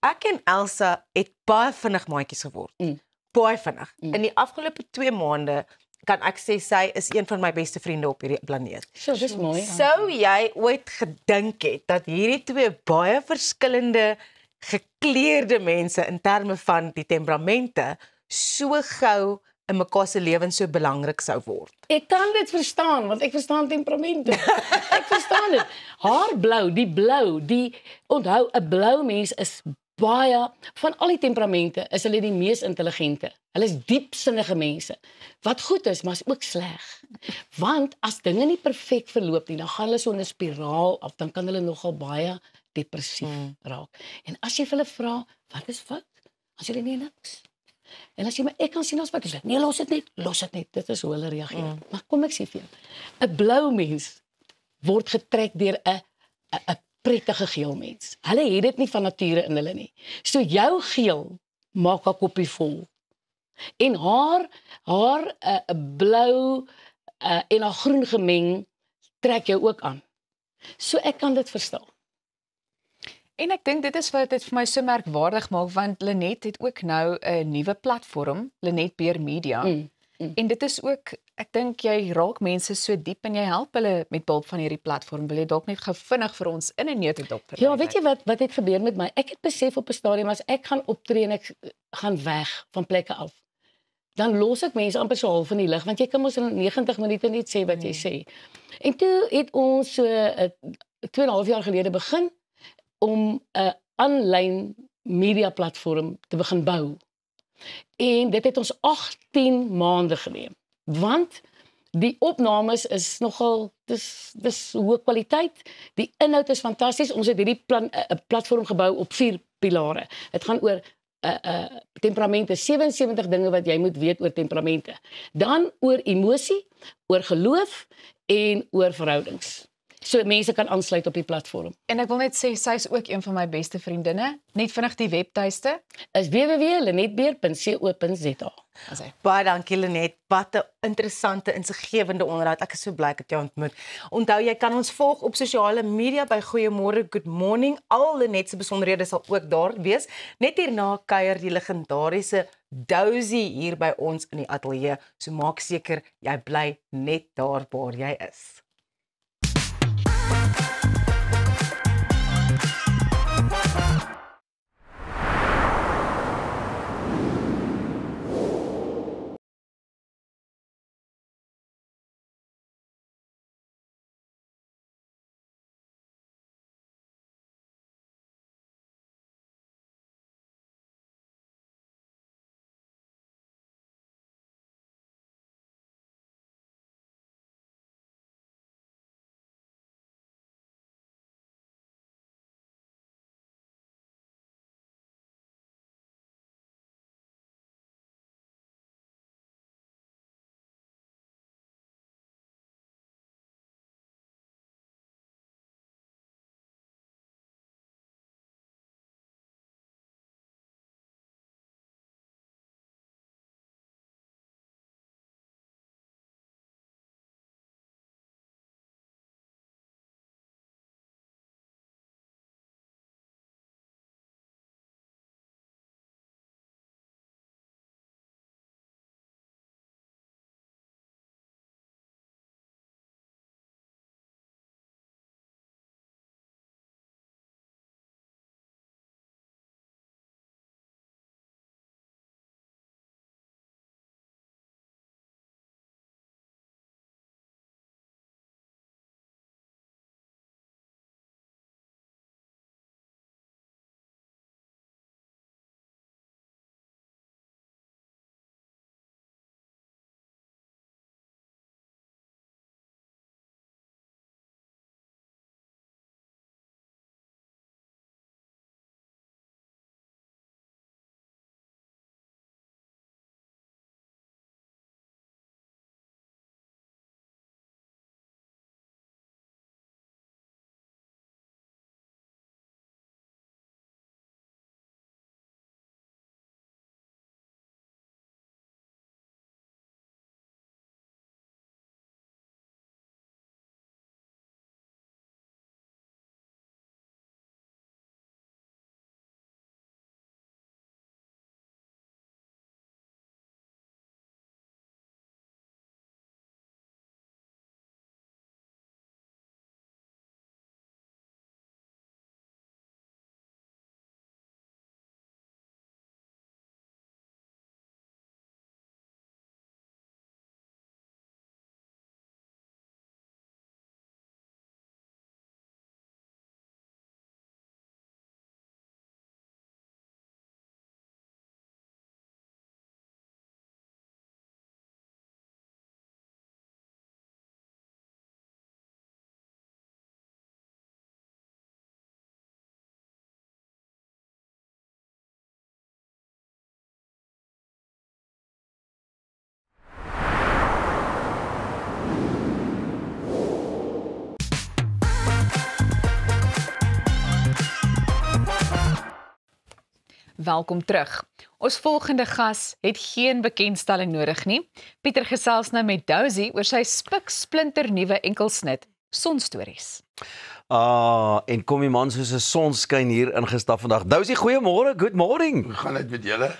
Ek en Elsa het baie vinnig maatjies geword. Baie vinnig. In die afgelope 2 maande kan ek sê sy is een van my beste vriende op hierdie planeet. So, dis mooi. Sou jy ooit gedink het dat hierdie 2 baie verskillende gekleurde mense in terme van die temperamente so gou in mekaar se lewens so belangrik sou word? Ek kan dit verstaan, want ek verstaan temperamente. Ek verstaan dit. Haar blou, onthou, 'n blou mens is baie, van al die temperamente, is hulle die mees intelligente. Hulle is diepsinnige mense. Wat goed is, maar is ook sleg. Want as dinge nie perfek verloop nie, dan gaan hulle so in 'n spiraal af, dan kan hulle nogal baie depressief raak. En as jy vir hulle vra, wat is fout? As jy nie niks. En as jy maar ek kan sien as wat is dit? Nee, los dit net. Dit is hoe hulle reageer. Maar kom ek sê vir jou, 'n blou mens word getrek deur 'n prettige geel mens. Hulle het dit nie van nature in hulle nie. So jou geel maak haar koppie vol. En haar blou en haar groen gemeng trek jou ook aan. So ek kan dit verstaan. En ek dink dit is wat dit vir my so merkwaardig maak, want Lenet het ook nou 'n nuwe platform, Lenet Beer Media. En dit is ook, ek dink jy raak mense so diep en jy help hulle met behulp van hierdie platform. Wil jy dalk net gou vinnig vir ons in 'n neutedokter? Ja, weet jy wat het gebeur met my? Ek het besef op 'n stadium as ek gaan optree en ek gaan weg van plekke af, dan los ek mense amper so half in die lug, want jy kan mos in 90 minute net sê wat jy sê. En toe het ons so 2,5 jaar gelede begin om 'n aanlyn media platform te begin bou. En dit het ons 18 maande geneem, want die opnames is nogal, dis hoë kwaliteit, die inhoud is fantasties, ons het hierdie platform gebou op 4 pilare. Het gaan oor temperamente, 77 dinge wat jy moet weet oor temperamente. Dan oor emosie, oor geloof en oor verhoudings. So mense kan aansluit op die platform. En ek wil net sê, sy is ook een van my beste vriendinne. Net vinnig die webtuiste. Is www.lenetbeer.co.za. Baie dankie Lenet. Wat 'n interessante, insiggewende onderhoud. Ek is so bly ek het jou ontmoet. Onthou, jy kan ons volg op sosiale media by Goeiemôre, Good Morning. Al Lenet se besonderhede sal ook daar wees. Net hierna kuier die legendariese Dozy hier by ons in die ateljee. So maak seker jy bly net daar waar jy is. welkom terug. Ons volgende gas het geen bekendstelling nodig nie. Pieter gesels nou met Dousie oor sy spiksplinter nuwe enkelsnit, Sonstories. En kom die man soos 'n sonskyn hier ingestap vandag. Dousie, goeiemôre, good morning. Hoe gaan dit met julle?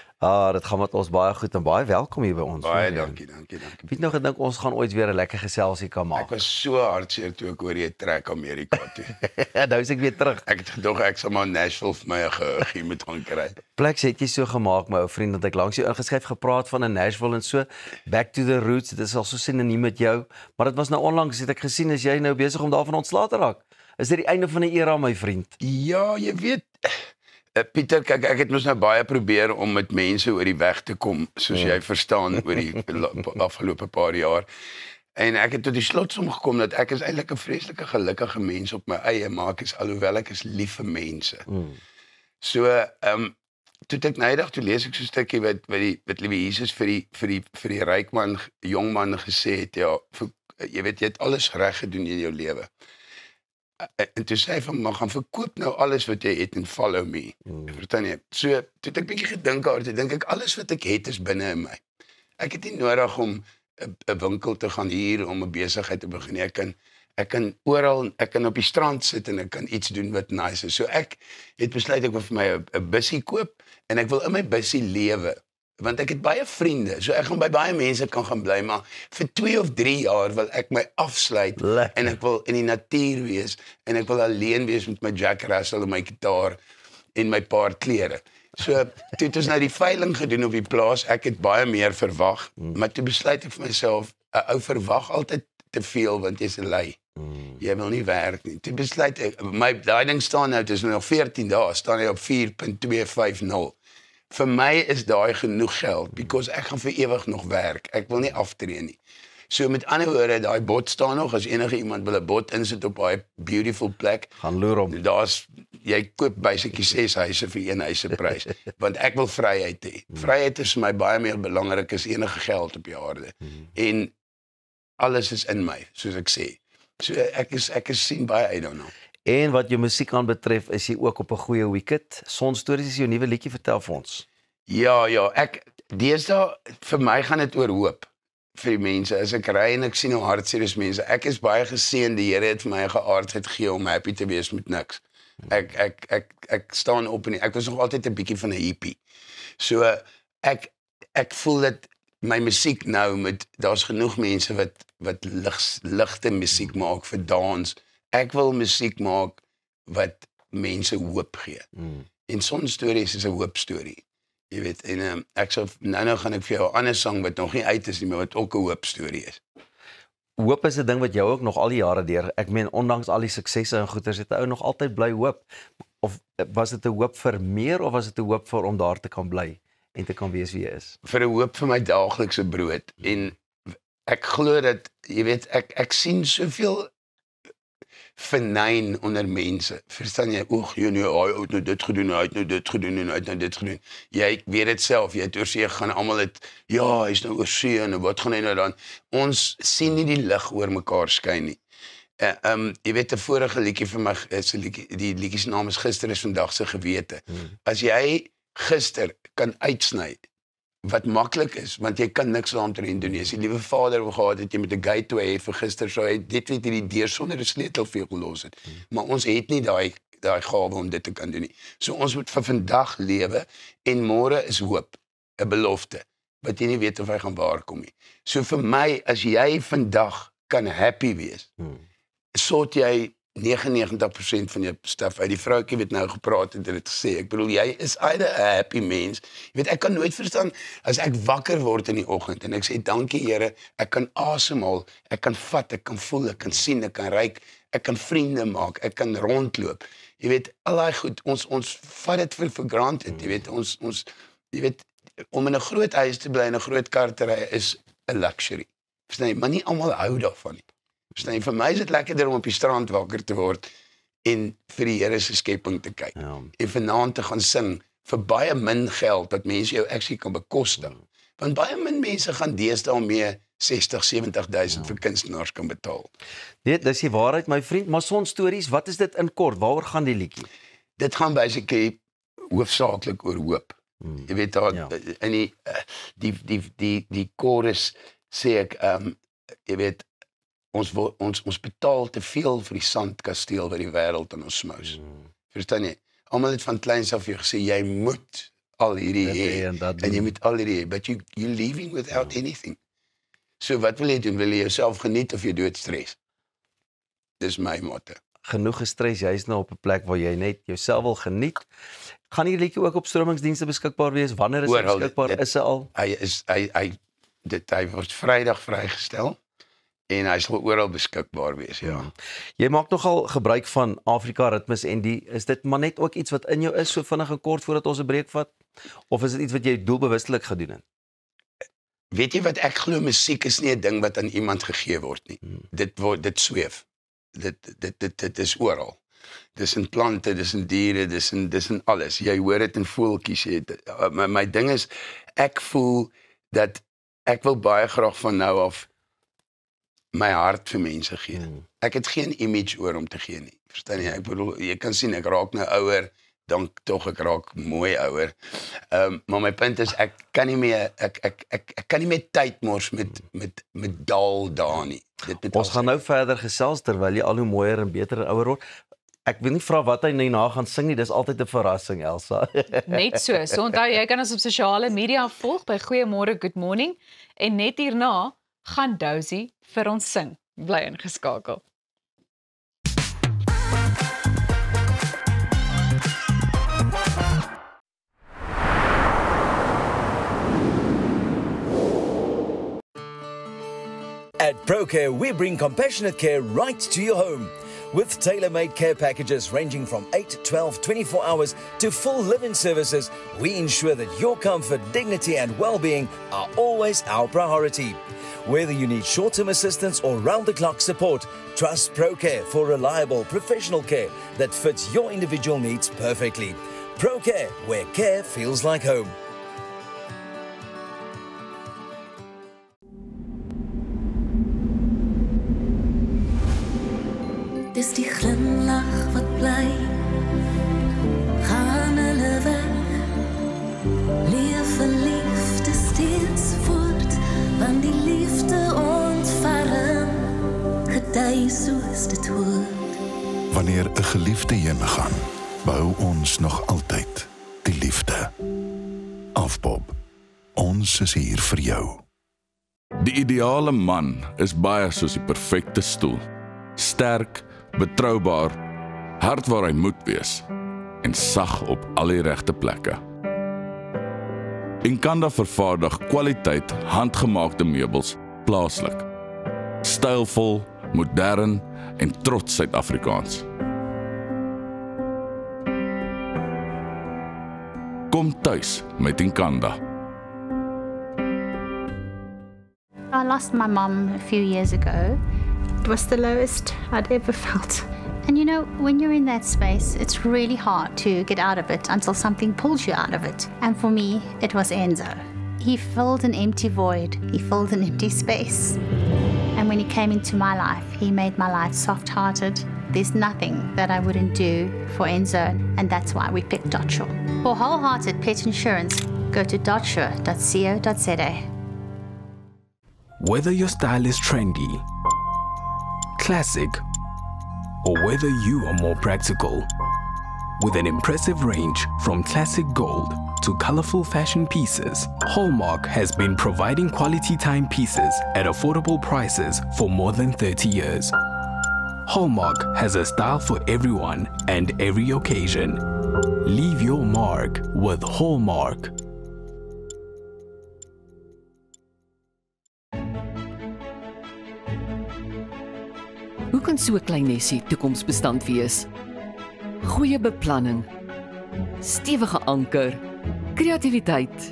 Dit gaan met ons baie goed en baie welkom hier by ons. Baie dankie. Ek het nou gedink ons gaan ooit weer 'n lekker geselsie kan maak. Ek was so hartseer toe ek hoor jy trek Amerika toe. Dousie, ek weer terug. Ek het gedog ek sal maar Nashville vir my 'n gehuggie moet gaan kry. Plex het jy so gemaak, my ou vriend, dat ek langs jou ingeskryf gepraat van 'n Nashville en so, back to the roots, dit is al so sinoniem met jou, maar dit was nou onlangs het ek gesien as jy nou besig om daarvan ontslae te raak. Is dit die einde van 'n era, my vriend? Ja, jy weet, Pieter, kyk, ek het mos nou baie probeer om met mense oor die weg te kom, soos jy verstaan, oor die afgelope paar jaar. En ek het tot die slotsom gekom dat ek is eintlik 'n vreeslike gelukkige mens op my eie, maar ek is alhoewel ek is lief vir mense. So, toe ek nydag toe lees ek so 'n stukkie wat liewe Jesus vir die ryk man, jong man gesê het, ja, jy weet jy het alles reg gedoen in jou lewe. En toe sê hy van, maar gaan verkoop nou alles wat jy het en follow me. Verstaan jy? So, toe ek bietjie gedink daar, toe dink ek, alles wat ek het is binne in my. Ek het nie nodig om 'n winkel te gaan huur, om 'n besigheid te begin. Ek kan oral, ek kan op die strand sit en ek kan iets doen wat nice is. So ek het besluit ek wil vir my 'n bussie koop en ek wil in my bussie lewe. Want ek het baie vriende, so ek gaan by baie mense kan gaan bly, maar vir 2 of 3 jaar wil ek my afsluit en ek wil in die natuur wees en ek wil alleen wees met my Jack Russell en my gitaar en my paar klere. So, toe het ons nou die veiling gedoen op die plaas, ek het baie meer verwag, maar toe besluit ek vir myself, 'n ou verwag altyd te veel, want jy's lui. Jy wil nie werk nie. Toe besluit ek, daai ding staan nou, het is nog 14 dae, staan hy op 4.250. Vir my is daai genoeg geld, because ek gaan vir ewig nog werk. Ek wil nie aftree nie. So met ander woorde, daai bot staan nog, as enige iemand wil 'n bot insit op daai beautiful plek, gaan loer hom. Jy koop basically 6 huise vir 1 huis se prys, want ek wil vryheid hê. Vryheid is vir my baie meer belangrik as enige geld op die aarde. En alles is in my, soos ek sê. So ek is sien baie uit daarna. En wat jou musiek aan betref, is jy ook op 'n goeie wicket. Sonstories is jou nuwe liedjie, vertel vir ons. Ja, deesdae vir my gaan dit oor hoop vir die mense. As ek ry en ek sien hoe hartseer is mense, ek is baie geseën, die Here het vir my 'n geaardheid gegee om happy te wees met niks. Ek staan op en ek was nog altyd 'n bietjie van 'n hippie. So ek voel dat my musiek nou daar's genoeg mense wat ligte musiek maak vir dans. Ek wil musiek maak wat mense hoop gee. En Sonstories is 'n hoopstorie. Jy weet, en ek sal nou gaan ek vir jou 'n ander sang wat nog nie uit is nie, maar wat ook 'n hoopstorie is. Hoop is 'n ding wat jou ook nog al die jare deur. Ek meen, ondanks al die suksesse en goeders, het 'n ou nog altyd bly hoop. Of was dit 'n hoop vir meer of was dit 'n hoop vir om daar te kan bly en te kan wees wie jy is? Vir 'n hoop vir my daaglikse brood. En ek glo dat, jy weet, ek sien soveel vernyn onder mense. Verstaan jy? Oeg, jy nou, hy het nou dit gedoen, hy het nou dit gedoen en hy het nou dit gedoen. Jy weet dit self, jy het oor see gegaan, almal het, ja, hy's nou oor see en wat gaan hy nou dan? Ons sien nie die lig oor mekaar skyn nie. Jy weet, 'n vorige liedjie vir my, die liedjie se naam is Gister is vandag se gewete. As jy gister kan uitsny, wat maklik is, want jy kan niks daaromtrent doen nie. As die liewe Vader wou gehad het jy met 'n gateway vir gister sou hy dit weet hierdie deur sonder 'n sleutel vir jou gelos het. Maar ons het nie daai gawe om dit te kan doen nie. So ons moet vir vandag lewe en môre is hoop, 'n belofte wat jy nie weet of hy gaan waarkom nie. So vir my, as jy vandag kan happy wees, sort jy 99% van jou stuff uit. Die vroukie het nou gepraat en dit gesê, ek bedoel, jy is either 'n happy mens. Jy weet, ek kan nooit verstaan, as ek wakker word in die oggend en ek sê, dankie Here, ek kan asemhaal, ek kan vat, ek kan voel, ek kan sien, ek kan ruik, ek kan vriende maak, ek kan rondloop. Jy weet, al daai goed, ons vat dit vir granted, jy weet, jy weet, om in 'n groot huis te bly en 'n groot kar te ry is 'n luxury. Verstaan jy, maar nie almal hou daarvan nie. Verstaan jy, vir my is dit lekkerder om op die strand wakker te word en vir die Here se skepping te kyk. En vanaand te gaan sing vir baie min geld dat mense jou actually kan bekostig. Want baie min mense gaan deesdae mee 60-70 000 vir kunstenaars kan betaal. Dit is die waarheid, my vriend, maar Sonstories, wat is dit in kort? Waaroor gaan die liedjie? Dit gaan basically hoofsaaklik oor hoop. Jy weet daar in die chorus sê ek jy weet ons betaal te veel vir die sandkasteel wat die wêreld in ons smous. Verstaan jy? Almal het van kleins af vir jou gesê jy moet al hierdie hê en jy moet al hierdie hê, but you're leaving without anything. So wat wil jy doen? Wil jy jouself geniet of jy doodstres? Dis my motto. Genoeg gestres, jy is nou op 'n plek waar jy net jouself wil geniet. Gaan hierdie liedjie ook op stromingsdienste beskikbaar wees? Wanneer is dit beskikbaar? Is dit al? Hy word Vrydag vrygestel en hy sal oral beskikbaar wees, ja. Jy maak nogal gebruik van Afrika ritmes en is dit maar net ook iets wat in jou is so vinnig en kort voordat ons 'n breek vat? Of is dit iets wat jy doelbewustelik gedoen het? Weet jy wat ek glo, musiek is nie 'n ding wat aan iemand gegee word nie. Dit sweef. Dit is oral. Dis in plante, dis in diere, dis in alles. Jy hoor dit in voeltjies. My ding is, ek voel dat ek wil baie graag van nou af my hart vir mense gee. Ek het geen image oor om te gee nie. Verstaan jy? Ek bedoel, jy kan sien ek raak nou ouer, dan tog ek raak mooi ouer. Maar my punt is ek kan nie meer ek kan nie meer tyd mors met daal daar nie. Ons gaan nou verder gesels terwyl jy al hoe mooier en beter en ouer word. Ek wil nie vra wat hy na gaan sing nie, dis altyd 'n verrassing, Elsa. Net so. So onthou jy kan ons op sosiale media volg by Goeiemôre Good Morning en net hierna gaan Dozy vir ons sing. Bly ingeskakel. At ProCare, we bring compassionate care right to your home. With tailor-made care packages ranging from 8, 12, 24 hours to full living services, we ensure that your comfort, dignity and well-being are always our priority. Whether you need short-term assistance or round-the-clock support, trust ProCare for reliable professional care that fits your individual needs perfectly. ProCare, where care feels like home. Dis die glimlach wat bly, gaan hulle weg. Leef verliefde steeds voort, want die liefde ontferm, gedei soos dit hoort. Wanneer 'n geliefde heen gaan, behou ons nog altyd die liefde. Afbob, ons is hier vir jou. Die ideale man is baie soos die perfekte stoel. Sterk, betroubaar, hard waar hy moet wees en sag op al die regte plekke. Enkanda vervaardig kwaliteit handgemaakte meubels plaaslik. Stylvol, modern en trots Suid-Afrikaans. Kom tuis met Enkanda. I lost my mum a few years ago. It was the lowest I'd ever felt. And you know, when you're in that space, it's really hard to get out of it until something pulls you out of it. And for me, it was Enzo. He filled an empty void. He filled an empty space. And when he came into my life, he made my life soft-hearted. There's nothing that I wouldn't do for Enzo, and that's why we picked Dotsure. For wholehearted pet insurance, go to dotsure.co.za. Whether your style is trendy, classic, or whether you are more practical, with an impressive range from classic gold to colorful fashion pieces, Hallmark has been providing quality timepieces at affordable prices for more than 30 years. Hallmark has a style for everyone and every occasion. Leave your mark with Hallmark. Hoe kan so 'n klein nesie toekomsbestand wees? Goeie beplanning, stewige anker, kreatiwiteit,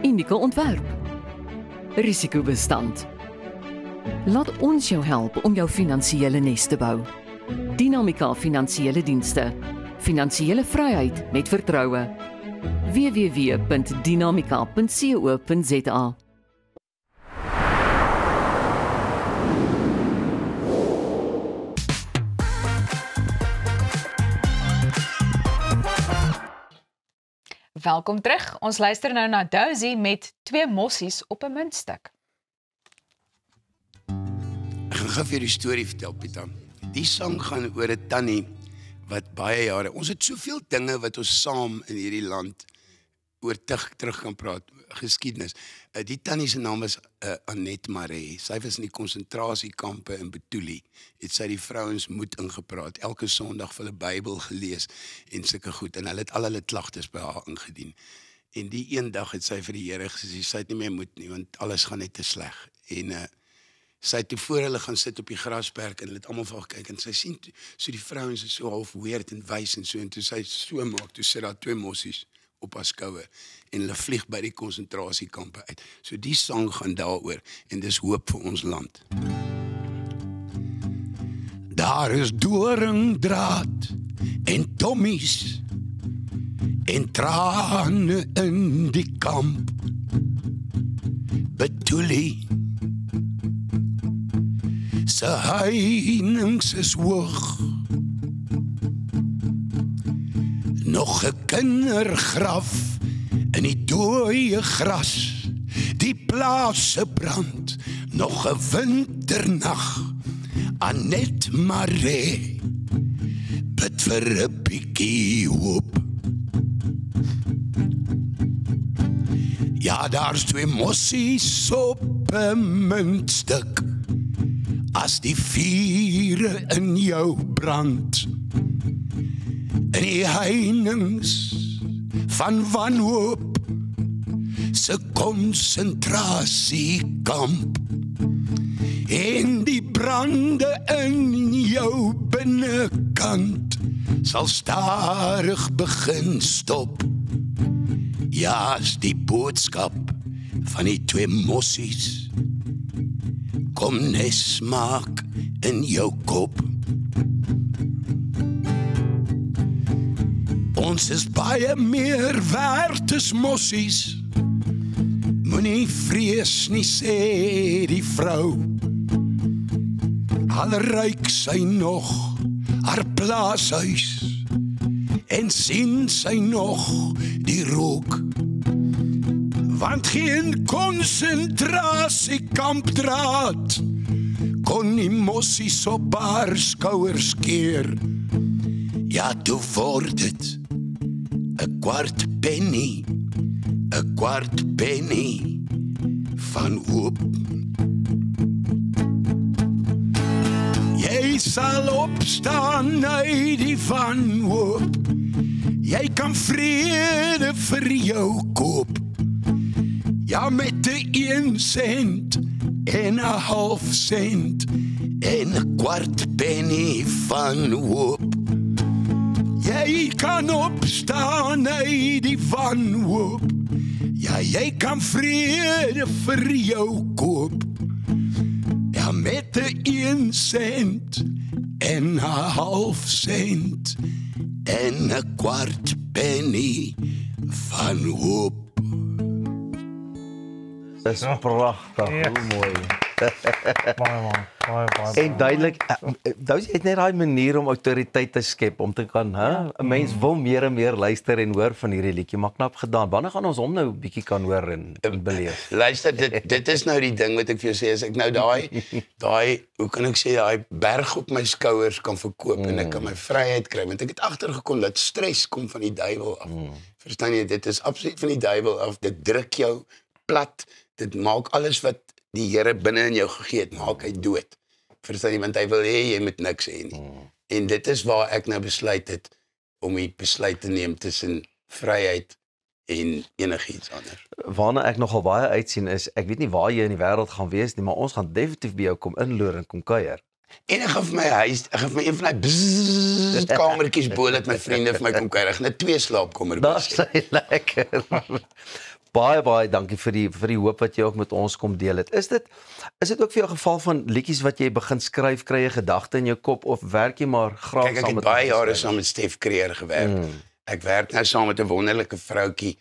unieke ontwerp, risikobestand. Laat ons jou help om jou finansiële nes te bou. Dinamika Finansiële Dienste. Finansiële vryheid met vertroue. www.dinamika.co.za. Welkom terug. Ons luister nou na Dozy met 2 mossies op 'n muntstuk. Ek gaan gou vir die storie vertel, Pieter. Die sang gaan oor 'n tannie wat baie jare. Ons het soveel dinge wat ons saam in hierdie land oor terug kan praat, geskiedenis. Die tannie se naam is Annette Maree. Sy was in die konsentrasiekampe in Betuli. Het sy die vrouens moed ingepraat, elke Sondag vir hulle Bybel gelees en sulke goed. En hulle het al hulle klagtes by haar ingedien. En die een dag het sy vir die Here gesê, sy het nie meer moed nie, want alles gaan net te sleg. En sy het toe voor hulle gaan sit op die grasperk en hulle het almal vir haar gekyk en sy sien so die vrouens is so half weird en wys en toe sy so maak, toe sit daar 2 mossies op haar skouer en hulle vlieg by die konsentrasiekampe uit. So die sang gaan daaroor en dis hoop vir ons land. Daar is doringdraad en tommies en trane in die kamp. Betuli se heininge is hoog. Nog 'n kindergraf in die dooie gras. Die plaas se brand, nog 'n winternag. Annette Maree bid vir 'n bietjie hoop. Ja, daar's 2 mossies op 'n muntstuk. As die vure in jou brand, in die heininge van wanhoop, se konsentrasiekamp, en die brande in jou binnekant, sal stadig begin stop. Ja, is die boodskap van die 2 mossies. Kom nes maak in jou kop. Ons is baie meer werd as mossies. Moenie vrees nie, sê die vrou. Al ruik sy nog haar plaashuis en sien sy nog die rook. Want geen konsentrasiekampdraad kon die mossies op haar skouers keer. Ja, toe word dit 'n kwart penny van hoop. Jy sal opstaan uit die wanhoop. Jy kan vrede vir jou koop. Ja, met 'n 1 sent en 'n half sent en 'n kwart penny van hoop. Jy kan opstaan uit die wanhoop. Ja, jy kan vrede vir jou koop. Ja, met 'n 1 sent en 'n half sent en 'n kwart penny van hoop. Dis pragtig, Yes. hoe mooi. Baie. En duidelik, Dozy het net daai manier om autoriteit te skep, om te kan, hè? 'n Mens wil meer en meer luister en hoor van hierdie liedjie, maar knap gedaan. Wanneer gaan ons hom nou 'n bietjie kan hoor en beleef? Luister, dit is nou die ding wat ek vir jou sê, as ek nou daai, hoe kan ek sê, daai berg op my skouers kan verkoop en ek kan my vryheid kry, want ek het agtergekom dat stres kom van die duiwel af. Verstaan jy, dit is absoluut van die duiwel af, dit druk jou plat, dit maak alles wat die Here binne in jou gegee het, maak hy dood. Verstaan jy, want hy wil hê jy moet niks hê nie. En dit is waar ek nou besluit het om die besluit te neem tussen vryheid en enigiets anders. Waarna ek nogal baie uitsien is, ek weet nie waar jy in die wêreld gaan wees nie, maar ons gaan definitief by jou kom inloer en kom kuier. En ek gaan vir my huis, ek gaan vir my een van die bzzz kamertjies bo dat my vriende vir my kom kuier. Ek gaan net 2 slaapkamer Dis lekker. Baie dankie vir die hoop wat jy ook met ons kom deel het. Is dit ook vir jou geval van liedjies wat jy begin skryf, kry jy gedagte in jou kop of werk jy maar graag saam met? Kyk, ek het baie jare saam met Stef Creer gewerk. Ek werk nou saam met 'n wonderlike vroutjie,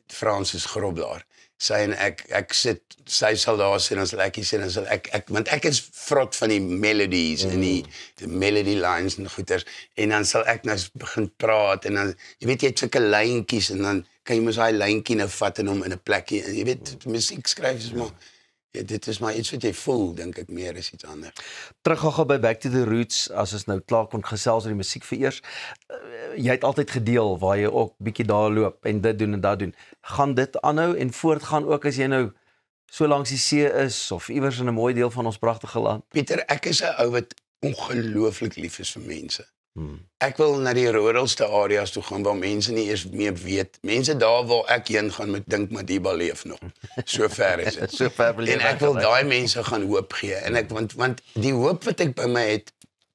Francis Groblaar. sy en ek sit, sy sal daar sit en sal ek hier sit en sal want ek is vrot van die melodies en die melody lines en goeters en dan sal ek nou begin praat en dan jy weet jy het sulke lyntjies en dan kan jy mos daai lyntjie nou vat en hom in 'n plekkie en jy weet musiek skryf is maar ja, dit is maar iets wat jy voel dink ek meer as iets anders. Teruggaan by Back to the Roots as ons nou klaar kon gesels oor die musiek vir eers. Jy het altyd gedeel waar jy ook bietjie daar loop en dit doen en dat doen. Gaan dit aanhou en voortgaan ook as jy nou so langs die see is of iewers in 'n mooi deel van ons pragtige land? Pieter, ek is 'n ou wat ongelooflik lief is vir mense. Ek wil na die ruralste areas toe gaan waar mense nie eers meer weet. Mense daar waar ek heen gaan met dink Madiba leef nog. So ver is dit. So ver en ek wil daai mense gaan hoop gee en ek want die hoop wat ek by my het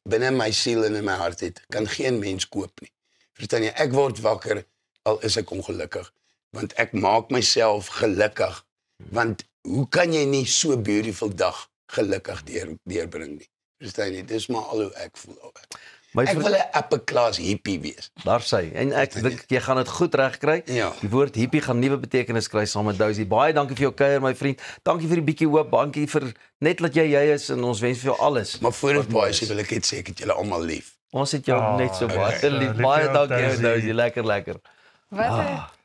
binne my siel en in my hart het, kan geen mens koop nie. Verstaan jy? Ek word wakker al is ek ongelukkig, want ek maak myself gelukkig. Want hoe kan jy nie so beautiful dag gelukkig deurbring nie? Verstaan jy? Dis maar al hoe ek voel oor. Ek wil 'n upper class hippie wees. Daar sê, en ek dink jy gaan dit goed regkry. Ja. Die woord hippie gaan nuwe betekenis kry saam met Dousie. Baie dankie vir jou kuier my vriend. Dankie vir die bietjie hoop. Dankie vir net dat jy is en ons wens vir jou alles. Maar voor dit baie sê wil ek net sê ek het julle almal lief. Ons het jou net so baie lief. Baie dankie Dousie. Lekker.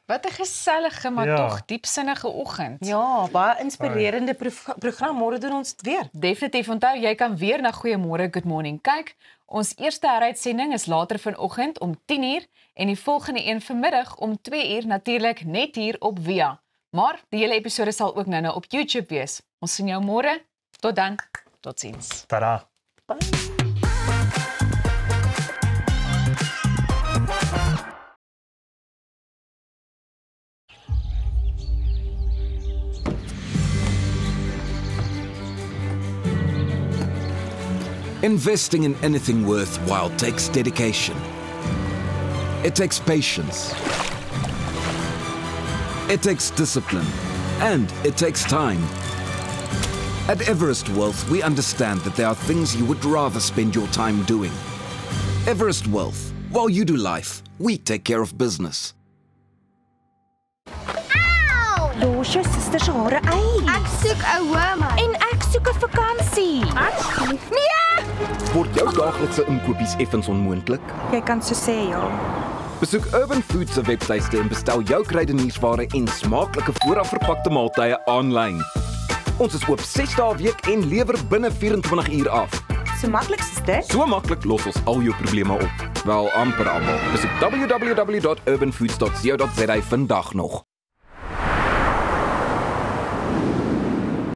Wat 'n gesellige maar tog diepsinnige oggend. Ja, baie inspirerende program. Môre doen ons dit weer. Definitief. Onthou, jy kan weer na Goeiemôre Good Morning kyk. Ons eerste heruitsending is later vanoggend om 10:00 en die volgende een vanmiddag om 2:00 natuurlik net hier op Via. Maar die hele episode sal ook nou op YouTube wees. Ons sien jou môre. Tot dan. Totsiens. Tada. Investing in anything worthwhile takes dedication. It takes patience. It takes discipline. And it takes time. At Everest Wealth, we understand that there are things you would rather spend your time doing. Everest Wealth. While you do life, we take care of business. Los jou suster se hare uit. Ek soek 'n ouma. En ek soek 'n vakansie. Nee! Word jou daaglikse inkopies effens onmoontlik? Jy kan so sê, ja. Besoek Urban Foods se webtuiste en bestel jou kruideniersware en smaaklike voorafverpakte maaltye aanlyn. Ons is oop 6 dae 'n week en lewer binne 24 uur af. So maklik is dit? So maklik los ons al jou probleme op. Wel amper almal. Besoek www.urbanfoods.co.za vandag nog.